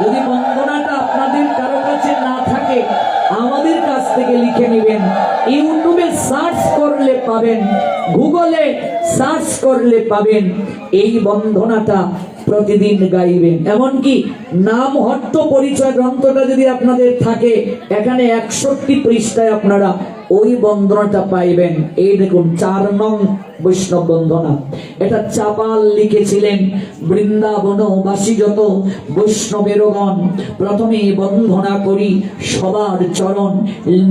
যদি বন্দনাটা আপনাদের কারো কাছে না থাকে, আমাদের কাছ থেকে লিখে নেবেন, ইউটিউবে সার্চ করলে পাবেন, গুগলে সার্চ করলে পাবেন। এই বন্দনাটা প্রতিদিন গাইবেন। এমনকি নাম হট্ট পরিচয় গ্রন্থটা যদি আপনাদের থাকে, এখানে 61 পৃষ্ঠায় আপনারা ওই বন্দনাটা পাইবেন। এই দেখুন 4 নং বৈষ্ণব বন্দনা, এটা চাপাল লিখেছিলেন। বৃন্দাবনবাসী যত বৈষ্ণবেরগণ, প্রথমে বন্দনা করি সবার চরণ।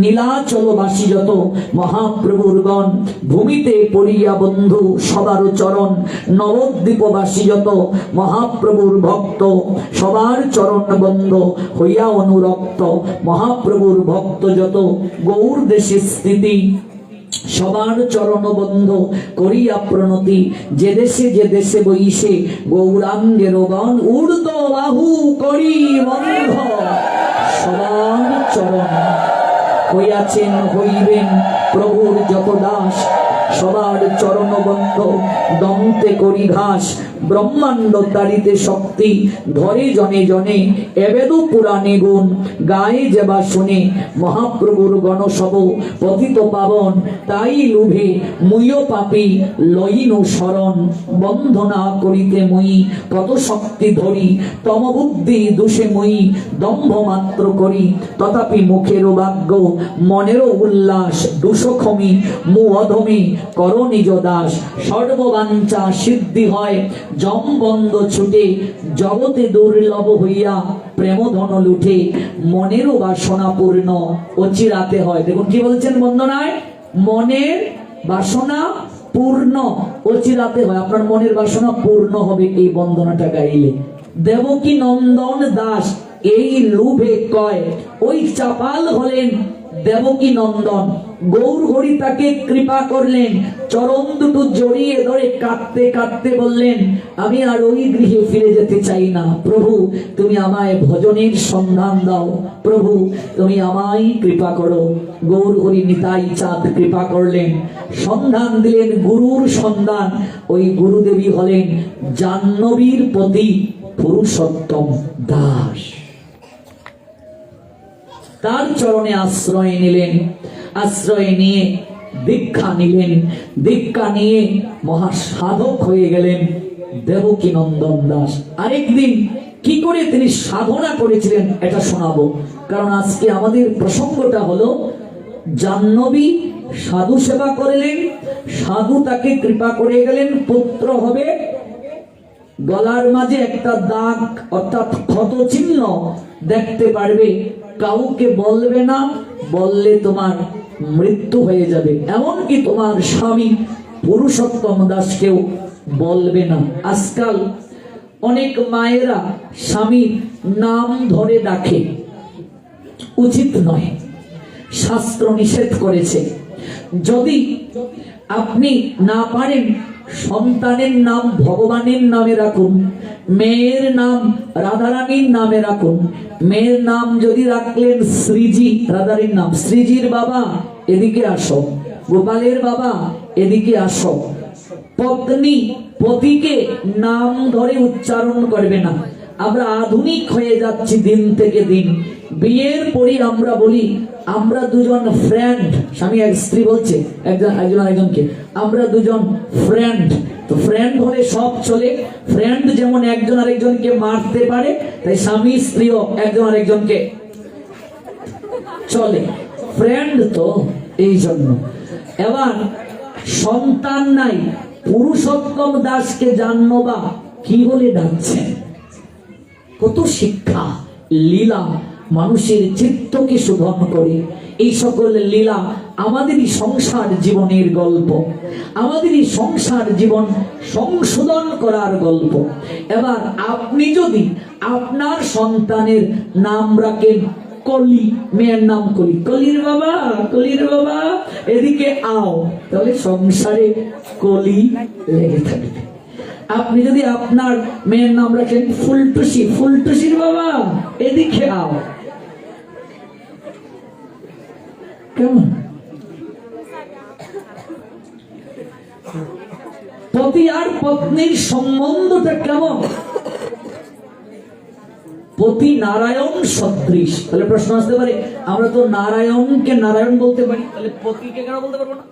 নীলাচলবাসী যত মহাপ্রভুর গণ, ভূমিতে পড়িয়া বন্ধু সবার চরণ। নবদ্বীপবাসী যত মহাপ্রভুর ভক্ত, সবার চরণ বন্ধ হইয়া অনুরক্ত। মহাপ্রভুর ভক্ত যত গৌর দেশে স্থিতি, সবার চরণ বন্ধ করিয়া প্রণতি। যে দেশে বইসে গৌরাঙ্গের গণ, ঊর্ধ্ব বাহু করি বন্ধ সবার চরণ। হইয়াছেন হইবেন প্রভুর যত দাস, সবার চরণ বন্ধ দন্তে করি ঘাস। ব্রহ্মাণ্ড তারিতে শক্তি, ধরে জনে জনে এবেদু পুরাণে গুণ, গায়ে যেবা শুনে মহাপ্রভুর গণসব পতিত পাবন, তাই লোভে মুইও পাপি লইনু শরণ, বন্ধনা করিতে মুই কত শক্তি ধরি, তমবুদ্ধি দোষে মুই দম্ভ মাত্র করি, তথাপি মুখেরও বাক্য মনেরও উল্লাস, দুঃখমি মু অধমি কর নিজ দাস, সর্ববাঞ্ছা সিদ্ধি হয় জম বন্ধ ছুটে, জগতে দুর্লভ হইয়া প্রেম ধন লুঠে, মনেরও বাসনা পূর্ণ অচিরাতে হয়। দেখুন কি বলছেন বন্দনায়, মনের বাসনা পূর্ণ অচিরাতে হয়। আপনার মনের বাসনা পূর্ণ হবে এই বন্দনাটা গাইলে। দেবকী নন্দন দাস এই লোভে কয়, ওই চাপাল হলেন দেবকী নন্দন। গৌর হরি তাকে কৃপা করলেন, চরণ দুটো জড়িয়ে ধরে কাঁদতে কাঁদতে বললেন, আমি আর ওই গৃহে ফিরে যেতে চাই না। প্রভু তুমি আমায় ভজনের সন্ধান দাও, প্রভু তুমি আমায় কৃপা করো। গৌর হরি নিতাই চাঁদ কৃপা করলেন, সন্ধান দিলেন গুরুর সন্ধান। ওই গুরুদেবী হলেন জাহ্নবীর পতি পুরুষোত্তম দাস। তার চরণে আশ্রয় নিলেন, আশ্রয় নিয়ে দীক্ষা নিলেন, দীক্ষা নিয়ে মহাসাধক হয়ে গেলেন দেবকী নন্দন দাস। আরেকদিন কি করে তিনি সাধনা করেছিলেন এটা শোনাবো, কারণ আজকে আমাদের প্রসঙ্গটা হলো জাহ্নবী সাধু সেবা করলেন, সাধু তাকে কৃপা করে গেলেন, পুত্র হবে। গলার মাঝে একটা দাগ অর্থাৎ ক্ষত চিহ্ন দেখতে পারবে, কাউকে বলবে না, বললে তোমার মৃত্যু হয়ে যাবে। এমনকি তোমার স্বামী পুরুষোত্তম দাসকেও বলবে না। আজকাল অনেক মায়েরা স্বামীর নাম ধরে ডাকে, উচিত নয়, শাস্ত্র নিষেধ করেছে। যদি আপনি না পারেন সন্তানের নাম ভগবানের নামে রাখুন, মেয়ের নাম রাধারানীর নামে রাখুন। মেয়ের নাম যদি রাখলেন শ্রীজি, রাধারীর নাম শ্রীজির বাবা এদিকে আসো, গোপালের বাবা এদিকে আসো। পত্নী পতিকে নাম ধরে উচ্চারণ করবে না। আমরা আধুনিক হয়ে যাচ্ছি দিন থেকে দিন। বিয়ের পরই আমরা বলি আমরা দুজন ফ্রেন্ড, স্বামী এক স্ত্রী বলছে একজন আরেকজনকে, আমরা দুজন ফ্রেন্ড। তো ফ্রেন্ড হলে সব চলে। ফ্রেন্ড যেমন একজন আরেকজনকে মারতে পারে, তাই স্বামী স্ত্রীও একজন আরেকজনকে চলে, ফ্রেন্ড তো এই জন্য। এবার সন্তান নাই, পুরুষোত্তম দাসকে জাহ্নবা কি বলে ডাকছেন? কত শিক্ষা, লীলা মানুষের চিত্তকে শোধন করে। এই সকল লীলা আমাদেরই সংসার জীবনের গল্প, আমাদেরই সংসার জীবন সংশোধন করার গল্প। এবার আপনি যদি আপনার সন্তানের নাম রাখেন কলি, মেয়ের নাম কলি, কলির বাবা, কলির বাবা এদিকে আও, তাহলে সংসারে কলি লেগে থাকবে। আপনি যদি আপনার মেয়ের নাম রাখেন ফুলটুসি, ফুলটুসির বাবা এদিকে আও, কেমন? পতি আর পত্নীর সম্বন্ধটা কেমন? পতি নারায়ণ সদৃশ। তাহলে প্রশ্ন আসতে পারে, আমরা তো নারায়ণকে নারায়ণ বলতে পারি, তাহলে পতিকে কেন বলতে পারবো না?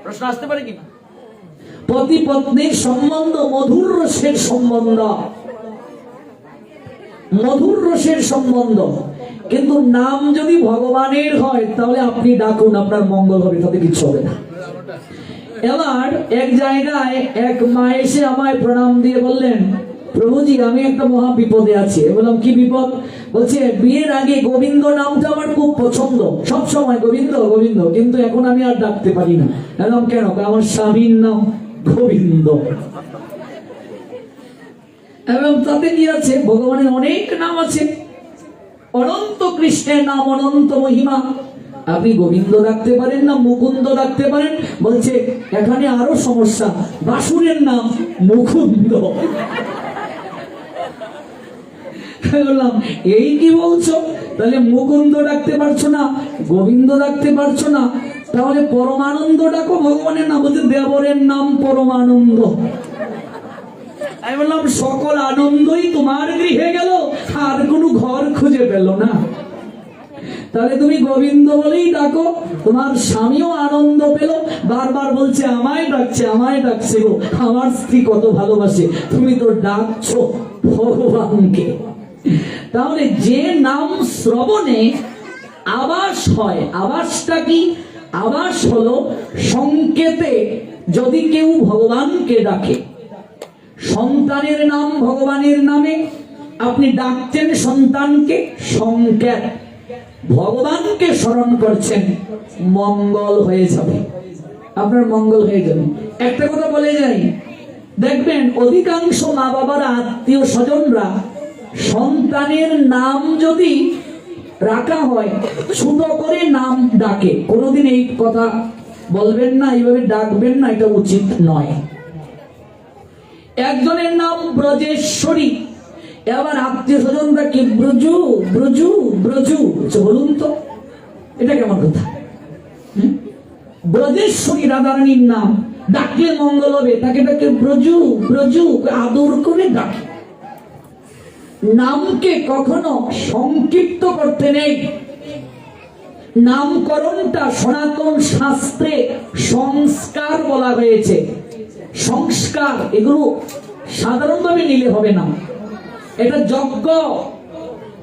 প্রশ্ন আসতে পারে কিনা? পতি পত্নীর সম্বন্ধ মধুর রসের সম্বন্ধ, মধুর রসের সম্বন্ধ। কিন্তু নাম যদি ভগবানের হয় তাহলে আপনি ডাকুন, আপনার মঙ্গল হবে, তাতে কিছু হবে না। এবার এক জায়গায় এক মা এসে আমায় প্রণাম দিয়ে বললেন, প্রভুজি আমি একটা মহা বিপদে আছি। বললাম কি বিপদ? বলছে বিয়ের আগে গোবিন্দ নামটা আমার খুব পছন্দ, সব সময় গোবিন্দ গোবিন্দ, কিন্তু এখন আমি আর ডাকতে পারি না। বললাম কেন? আমার স্বামীর নাম গোবিন্দ। এবং তাতে কি আছে? ভগবানের অনেক নাম আছে, অনন্ত কৃষ্ণের নাম অনন্ত মহিমা। আপনি গোবিন্দ ডাকতে পারেন না, মুকুন্দ ডাকতে পারেন। বলছে এখানে আরো সমস্যা, বাসুরের নাম মুকুন্দ। বললাম এই কি বলছো? তাহলে মুকুন্দ ডাকতে পারছো না, গোবিন্দ ডাকতে পারছো না, তাহলে পরমানন্দ ডাকো ভগবানের নাম। বলছে দেবরের নাম পরমানন্দ। আমি বললাম সকল আনন্দই তোমার গৃহে গেল, আর কোনো ঘর খুঁজে পেল না। তাহলে তুমি গোবিন্দ বলেই ডাকো, তোমার স্বামীও আনন্দ পেল, বারবার বলছে আমায় ডাকছে আমায় ডাকছে গো, আমার স্ত্রী কত ভালোবাসে, তুমি তো ডাকছো ভগবানকে। তাহলে যে নাম শ্রবণে আবাস হয়, আবাসটা কি? আবাস হলো সংকেতে, যদি কেউ ভগবানকে ডাকে। সন্তানের নাম ভগবানের নামে, আপনি ডাকছেন সন্তানকে, সংকেত। ভগবানকে স্মরণ করছেন, মঙ্গল হয়ে যাবে, আপনার মঙ্গল হয়ে যাবে। একটা কথা বলে যাই, দেখবেন অধিকাংশ মা বাবারা, আত্মীয় স্বজনরা সন্তানের নাম যদি রাখা হয়, ছোট করে নাম ডাকে। কোনোদিন এই কথা বলবেন না, এইভাবে ডাকবেন না, এটা উচিত নয়। একজনের নাম ব্রজেশ্বরী, এবার আত্মীয় স্বজনরা কি ব্রজু ব্রজু ব্রজু, বলুন তো এটা কেমন কথা? ব্রজেশ্বরী রাধারানীর নাম, ডাকলে মঙ্গল হবে, তাকে ডাকে ব্রজু ব্রজু, আদর করে ডাকে। নামকে কখনো সংক্ষিপ্ত করতে নেই। নামকরণটা সনাতন শাস্ত্রে সংস্কার বলা হয়েছে। সংস্কার এগুলো সাধারণভাবে নিলে হবে না, এটা যজ্ঞ।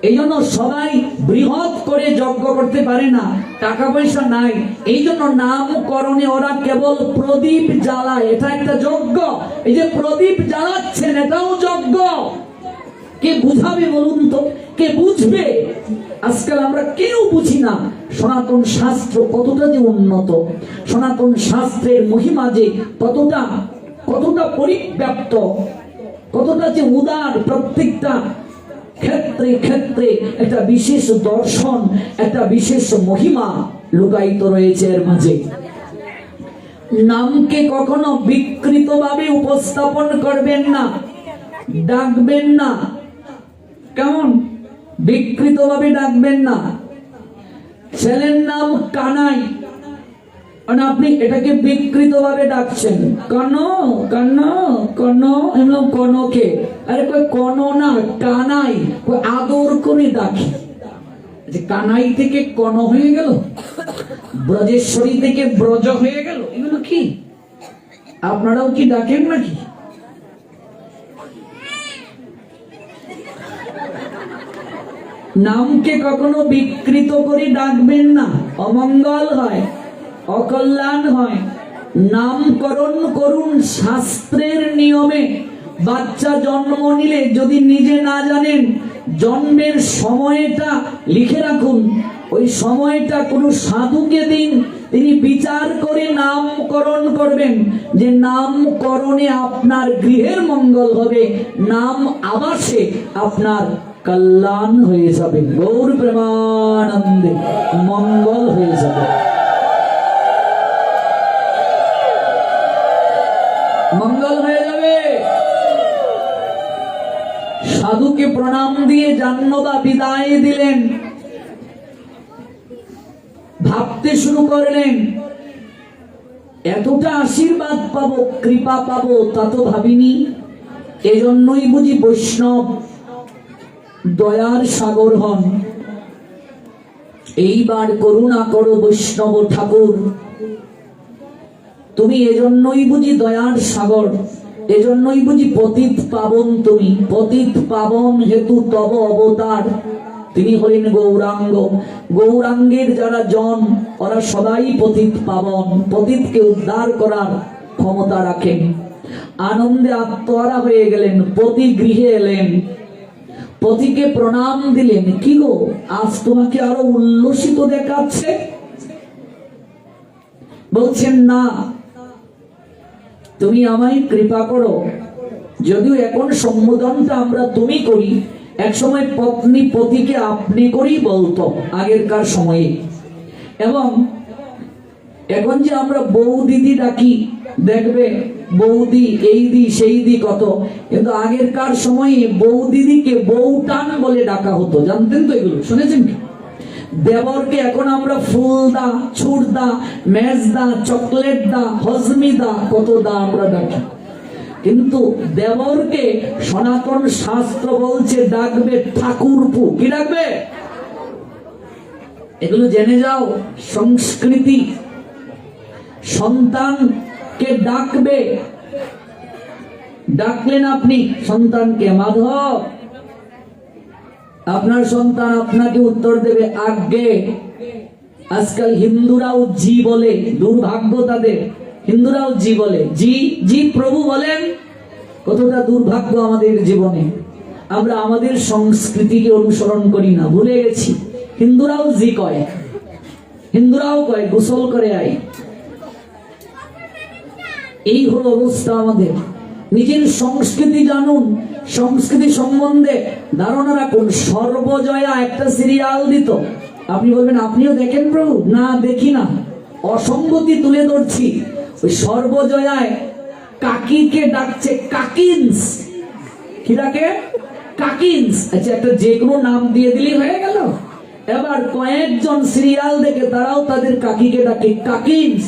এই জন্য সবাই বৃহৎ করে যজ্ঞ করতে পারে না, টাকা পয়সা নাই, এই জন্য নামকরণে ওরা কেবল প্রদীপ জ্বালায়, এটা একটা যজ্ঞ। এই যে প্রদীপ জ্বালাচ্ছেন, এটাও যজ্ঞ। কে বুঝাবে বলুন তো, কে বুঝবে? আজকাল আমরা কেউ বুঝি না সনাতন শাস্ত্র কতটা যে উন্নত, সনাতন শাস্ত্রের মহিমা যে কতটা পরিব্যাপ্ত, কতটা যে উদার। প্রত্যেকটা ক্ষেত্রে ক্ষেত্রে একটা বিশেষ দর্শন, একটা বিশেষ মহিমা লুকায়িত রয়েছে এর মাঝে। নামকে কখনো বিকৃতভাবে উপস্থাপন করবেন না, ডাকবেন না। কেমন? বিকৃতভাবে ডাকবেন না। ছেলের নাম কানাই, মানে আপনি এটাকে বিকৃতভাবে ডাকছেন, কন কন কন, এমন কনকে, আরে কই কন না, কানাই, কই আদর করে ডাকি। যে কানাই থেকে কন হয়ে গেল, ব্রজেশ্বরী থেকে ব্রজ হয়ে গেল, এগুলো কি? আপনারাও কি ডাকেন নাকি? নামকে কখনো বিকৃত করে ডাকবেন না, অমঙ্গল হয়, অকল্যাণ হয়। নামকরণ করুন শাস্ত্রের নিয়মে। বাচ্চা জন্ম নিলে যদি নিজে না জানেন, জন্মের সময়টা লিখে রাখুন, ওই সময়টা কোনো সাধুকে দিন, তিনি বিচার করে নামকরণ করবেন। যে নামকরণে আপনার গৃহের মঙ্গল হবে, নাম আবাসে আপনার কল্যাণ হয়ে যাবে, গৌর প্রেমানন্দে মঙ্গল হয়ে যাবে, মঙ্গল হয়ে যাবে। সাধুকে প্রণাম দিয়ে জাহ্নবা বিদায় দিলেন, ভাবতে শুরু করলেন এতটা আশীর্বাদ পাবো, কৃপা পাবো, তা তো ভাবিনি। এজন্যই বুঝি বৈষ্ণব দয়ার সাগর হন। এইবার করুণা করো বৈষ্ণব ঠাকুর, তুমি এজন্যই বুঝি দয়ার সাগর, এজন্যই বুঝি পতিত পাবন। তুমি পতিত পাবন হেতু তব অবতার। তিনি হলেন গৌরাঙ্গ। গৌরাঙ্গের যারা জন, ওরা সবাই পতিত পাবন, পতিতকে উদ্ধার করার ক্ষমতা রাখেন। আনন্দে আত্মহারা হয়ে গেলেন, পতি গৃহে এলেন, পতিকে প্রণাম দিলেন। কি গো, আজ তোমাকে আরো উল্লসিত দেখাচ্ছে? বলছেন না, তুমি আমায় কৃপা করো। যদিও এখন সম্বোধনটা আমরা তুমি করি, এক সময় পত্নী পতিকে আপনি করেই বলতো আগেরকার সময়ে। এবং এখন যে আমরা বউ দিদি ডাকি, দেখবে বৌদি, এই দি সেই দি কত, কিন্তু আগেরকার সময়ে বউ দিদিকে বউটান বলে ডাকা হতো, জানতেন তো? এগুলো শুনেছেন কি? দেবরকে এখন আমরা ফুল দা, ছুট দা, মেজ দা, চকলেট দা, হজমি দা, কত দা আমরা ডাকি। কিন্তু দেবরকে সনাতন শাস্ত্র বলছে ডাকবে ঠাকুরপু। কি ডাকবে? এগুলো জেনে যাও, সংস্কৃতি। সন্তানকে ডাকবে, ডাকলেন আপনি সন্তানকে, মাধব, আপনার সন্তান আপনাকে উত্তর দেবে আজ্ঞে। আজকাল হিন্দুরাও জি বলে, দুর্ভাগ্য তাদের, হিন্দুরাও জি বলে, জি জি প্রভু বলেন। কতটা দুর্ভাগ্য আমাদের জীবনে, আমরা আমাদের সংস্কৃতিকে অনুসরণ করি না, ভুলে গেছি। হিন্দুরাও জি কয়, হিন্দুরাও কয় গোসল করে আই। এই হলো অবস্থা আমাদের। নিজের সংস্কৃতি জানুন, সংস্কৃতি সম্বন্ধে ধারণা রাখুন। সর্বজয়া একটা সিরিয়াল দিত, আপনি বলবেন আপনিও দেখেন প্রভু? না, দেখি না, অসঙ্গতি তুলে ধরছি। ওই সর্বজয়ায় কাকিকে ডাকছে কাকিন্স। কি ডাকে? কাকিন্স। আচ্ছা, একটা যে কোনো নাম দিয়ে দিলেই হয়ে গেল। এবার কয়েকজন সিরিয়াল দেখে তারাও তাদের কাকিকে ডাকে কাকিন্স,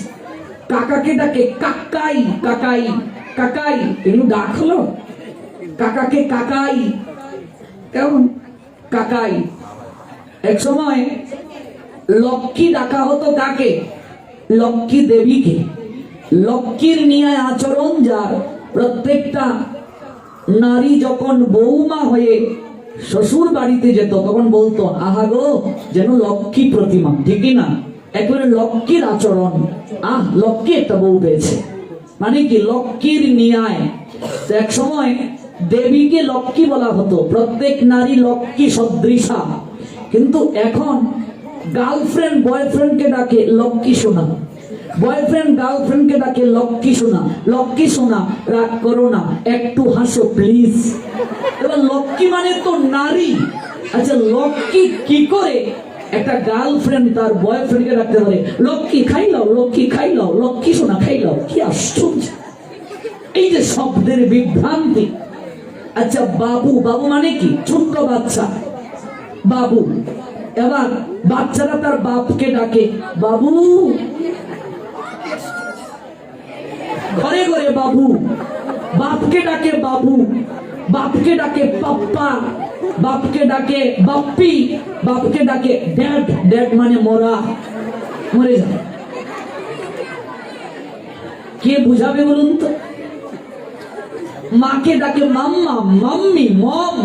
কাকাকে ডাকে কাকাই, কাকাই কাকাই। এগুলো ডাক হলো? কাকাকে কাকাই, কেমন কাকাই। এক সময় লক্ষ্মী ডাকা হতো কাকে? লক্ষ্মী দেবীকে। লক্ষ্মীর নিয়ে আচরণ যার, প্রত্যেকটা নারী যখন বৌমা হয়ে শ্বশুর বাড়িতে যেত তখন বলতো আহা গো, যেন লক্ষ্মী প্রতিমা। ঠিকই না? একেবারে লক্ষ্মীর আচরণ। আহ, লক্ষ্মী একটা বউ পেয়েছে, মানে কি লক্ষ্মীর নিয়ায়। এক সময় দেবীকে লক্ষ্মী বলা হতো, প্রত্যেক নারী লক্ষ্মী সদৃশা। কিন্তু এখন গার্লফ্রেন্ড বয়ফ্রেন্ডকে ডাকে লক্ষ্মী সোনা, বয়ফ্রেন্ড গার্লফ্রেন্ডকে ডাকে লক্ষ্মী সোনা। লক্ষ্মী সোনা, রাগ করো না, একটু হাসো প্লিজ। এবার লক্ষ্মী মানে তো নারী। আচ্ছা, লক্ষ্মী কি করে একটা গার্লফ্রেন্ড তার বয়ফ্রেন্ডকে ডাকতে পারে লক্ষ্মী খাই লাও, লক্ষ্মী খাই লাও, লক্ষ্মী সোনা খাই লাও? কি আশ্চর্য! এই যে শব্দের বিভ্রান্তি। আচ্ছা, বাবু, বাবু মানে কি? ছোট্ট বাচ্চা, বাবু। এবার বাচ্চারা তার বাপকে ডাকে বাবু, ঘরে ঘরে বাবু, বাপকে ডাকে বাবু, বাপকে ডাকে পাপ্পা, বাপকে ডাকে বাপ্পি, বাপকে ডাকে ড্যাড। ড্যাড মানে মরা, মরে যায়। কে বুঝাবে বলুন তো? মাকে ডাকে মাম্মা, মাম্মি, মম।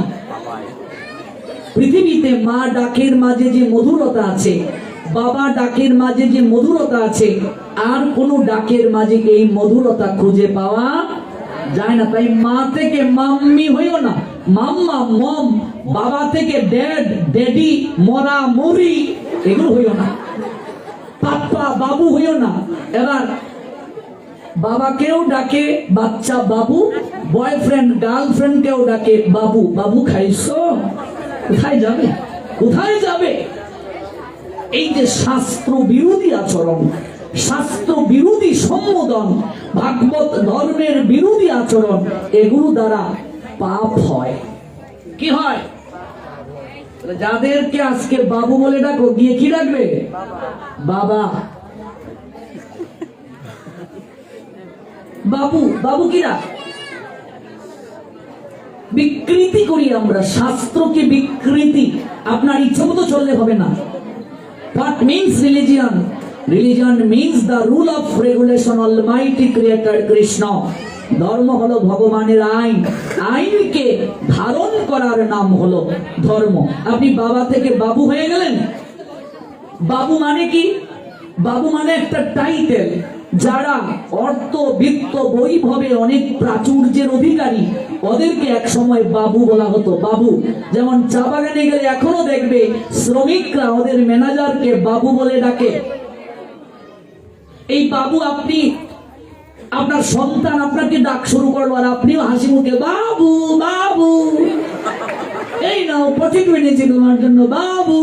পৃথিবীতে মা ডাকের মাঝে যে মধুরতা আছে, বাবা ডাকের মাঝে যে মধুরতা আছে, আর কোন ডাকের মাঝে এই মধুরতা খুঁজে পাওয়া যায় না। তাই মা থেকে মাম্মি হইও না, মাম্মা, মম। বাবা থেকে ড্যাড, ড্যাডি, মরা, মরি, এগুলো হইও না। পাপ্পা, বাবু হইও না। এবার বাবাকেও ডাকে বাচ্চা বাবু, বয়ফ্রেন্ড গার্লফ্রেন্ড কেও ডাকে বাবু। বাবু খাইছো? কোথায় যাবে, কোথায় যাবে? এই যে শাস্ত্র বিরোধী আচরণ, শাস্ত্র বিরোধী সম্বোধন, ভাগবত ধর্মের বিরোধী আচরণ, এগুলো দ্বারা পাপ হয়। কি হয়? যাদেরকে আজকে বাবু বলে ডাকো, গিয়ে কি ডাকবে? বাবা। বাবু, বাবু কিরা? বিকৃতি করি আমরা শাস্ত্রকে, বিকৃতি। আপনার ইচ্ছা মতো চললে হবে না। What means religion? Religion means the rule of regulation Almighty Creator Krishna. ধর্ম হলো ভগবানের আইন, আইনকে ধারণ করার নাম হলো ধর্ম। আপনি বাবা থেকে বাবু হয়ে গেলেন। বাবু মানে কি? বাবু মানে একটা টাইটেল। যারা অর্থ, বিত্ত, বৈভবে অনেক প্রাচুর্যের অধিকারী, ওদেরকে এক সময় বাবু বলা হতো। বাবু, যেমন চা বাগানে গেলে এখনো দেখবে শ্রমিকরা ওদের ম্যানেজারকে বাবু বলে ডাকে। এই বাবু, আপনি, আপনার সন্তান আপনাকে ডাক শুরু করলো, আর আপনিও হাসি মুখে বাবু, বাবু, এই নাও পটিট এনেছি তোমার জন্য বাবু।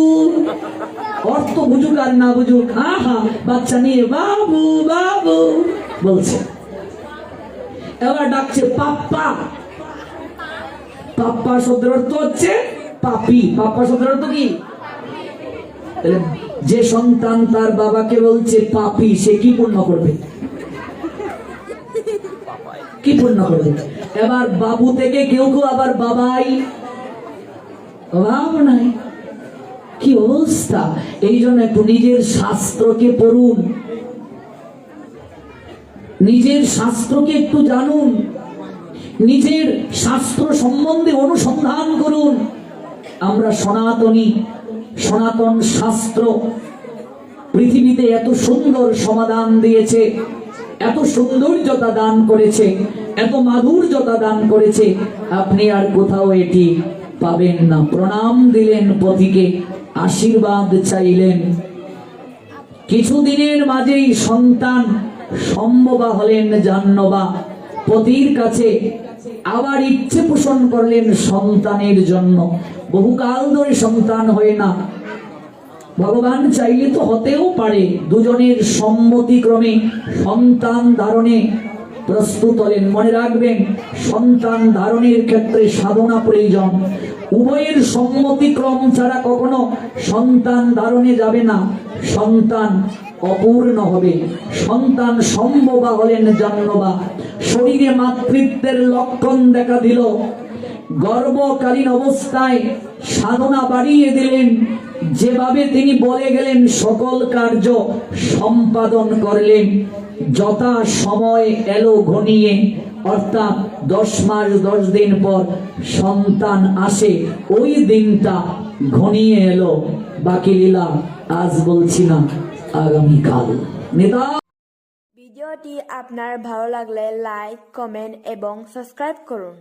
অর্থ বুঝুক আর না বুঝুক, হা হা বাচ্চা নিয়ে বাবু, বাবু বলছে। এবার ডাকছে পাপ্পা। পাপ্পা শব্দের অর্থ হচ্ছে পাপি। পাপ্পা শব্দের অর্থ কি? যে সন্তান তার বাবাকে বলছে পাপি, সে কি পুণ্য করবে? কি পূর্ণ করবে? এবার বাবু থেকে কেউ কেউ আবার বাবাই, অভাব নাই। কি অবস্থা! এই জন্য একটু নিজের শাস্ত্রকে পড়ুন, নিজের শাস্ত্রকে একটু জানুন, নিজের শাস্ত্র সম্বন্ধে অনুসন্ধান করুন। আমরা সনাতনী, সনাতন শাস্ত্র পৃথিবীতে এত সুন্দর সমাধান দিয়েছে, এত সৌন্দর্যতা দান করেছে, এত মাধুর্যতা দান করেছে, আপনি আর কোথাও এটি পাবেন না। প্রণাম দিলেন পথিকে, আশীর্বাদ চাইলেন। কিছুদিনের মাঝেই সন্তান সম্ভবা হলেন জাহ্নবা। পতির কাছে আবার ইচ্ছে পোষণ করলেন সন্তানের জন্য। বহুকাল ধরে সন্তান হয় না, ভগবান চাইলে তো হতেও পারে। দুজনের সম্মতিক্রমে সন্তান ধারণে প্রস্তুত হলেন। মনে রাখবেন, সন্তান ধারণের ক্ষেত্রে সাধনা প্রয়োজন। উভয়ের সম্মতিক্রম ছাড়া কখনো সন্তান ধারণে যাবে না, সন্তান অপূর্ণ হবে। সন্তান সম্ভবা হলেন জাহ্নবা। শরীরে মাতৃত্বের লক্ষণ দেখা দিল। গর্ভকালীন অবস্থায় সাধনা বাড়িয়ে দিলেন। যেভাবে তিনি বলে গেলেন সকল কার্য সম্পাদন করলেন। যথা সময় এলো ঘনিয়ে, অর্থাৎ 10 মাস 10 দিন পর সন্তান আসে। ওই দিনটা ঘনিয়ে এলো। বাকি লীলা আজ বলছি না, আগামীকাল। নেতা ভিডিওটি আপনার ভালো লাগলে লাইক, কমেন্ট এবং সাবস্ক্রাইব করুন।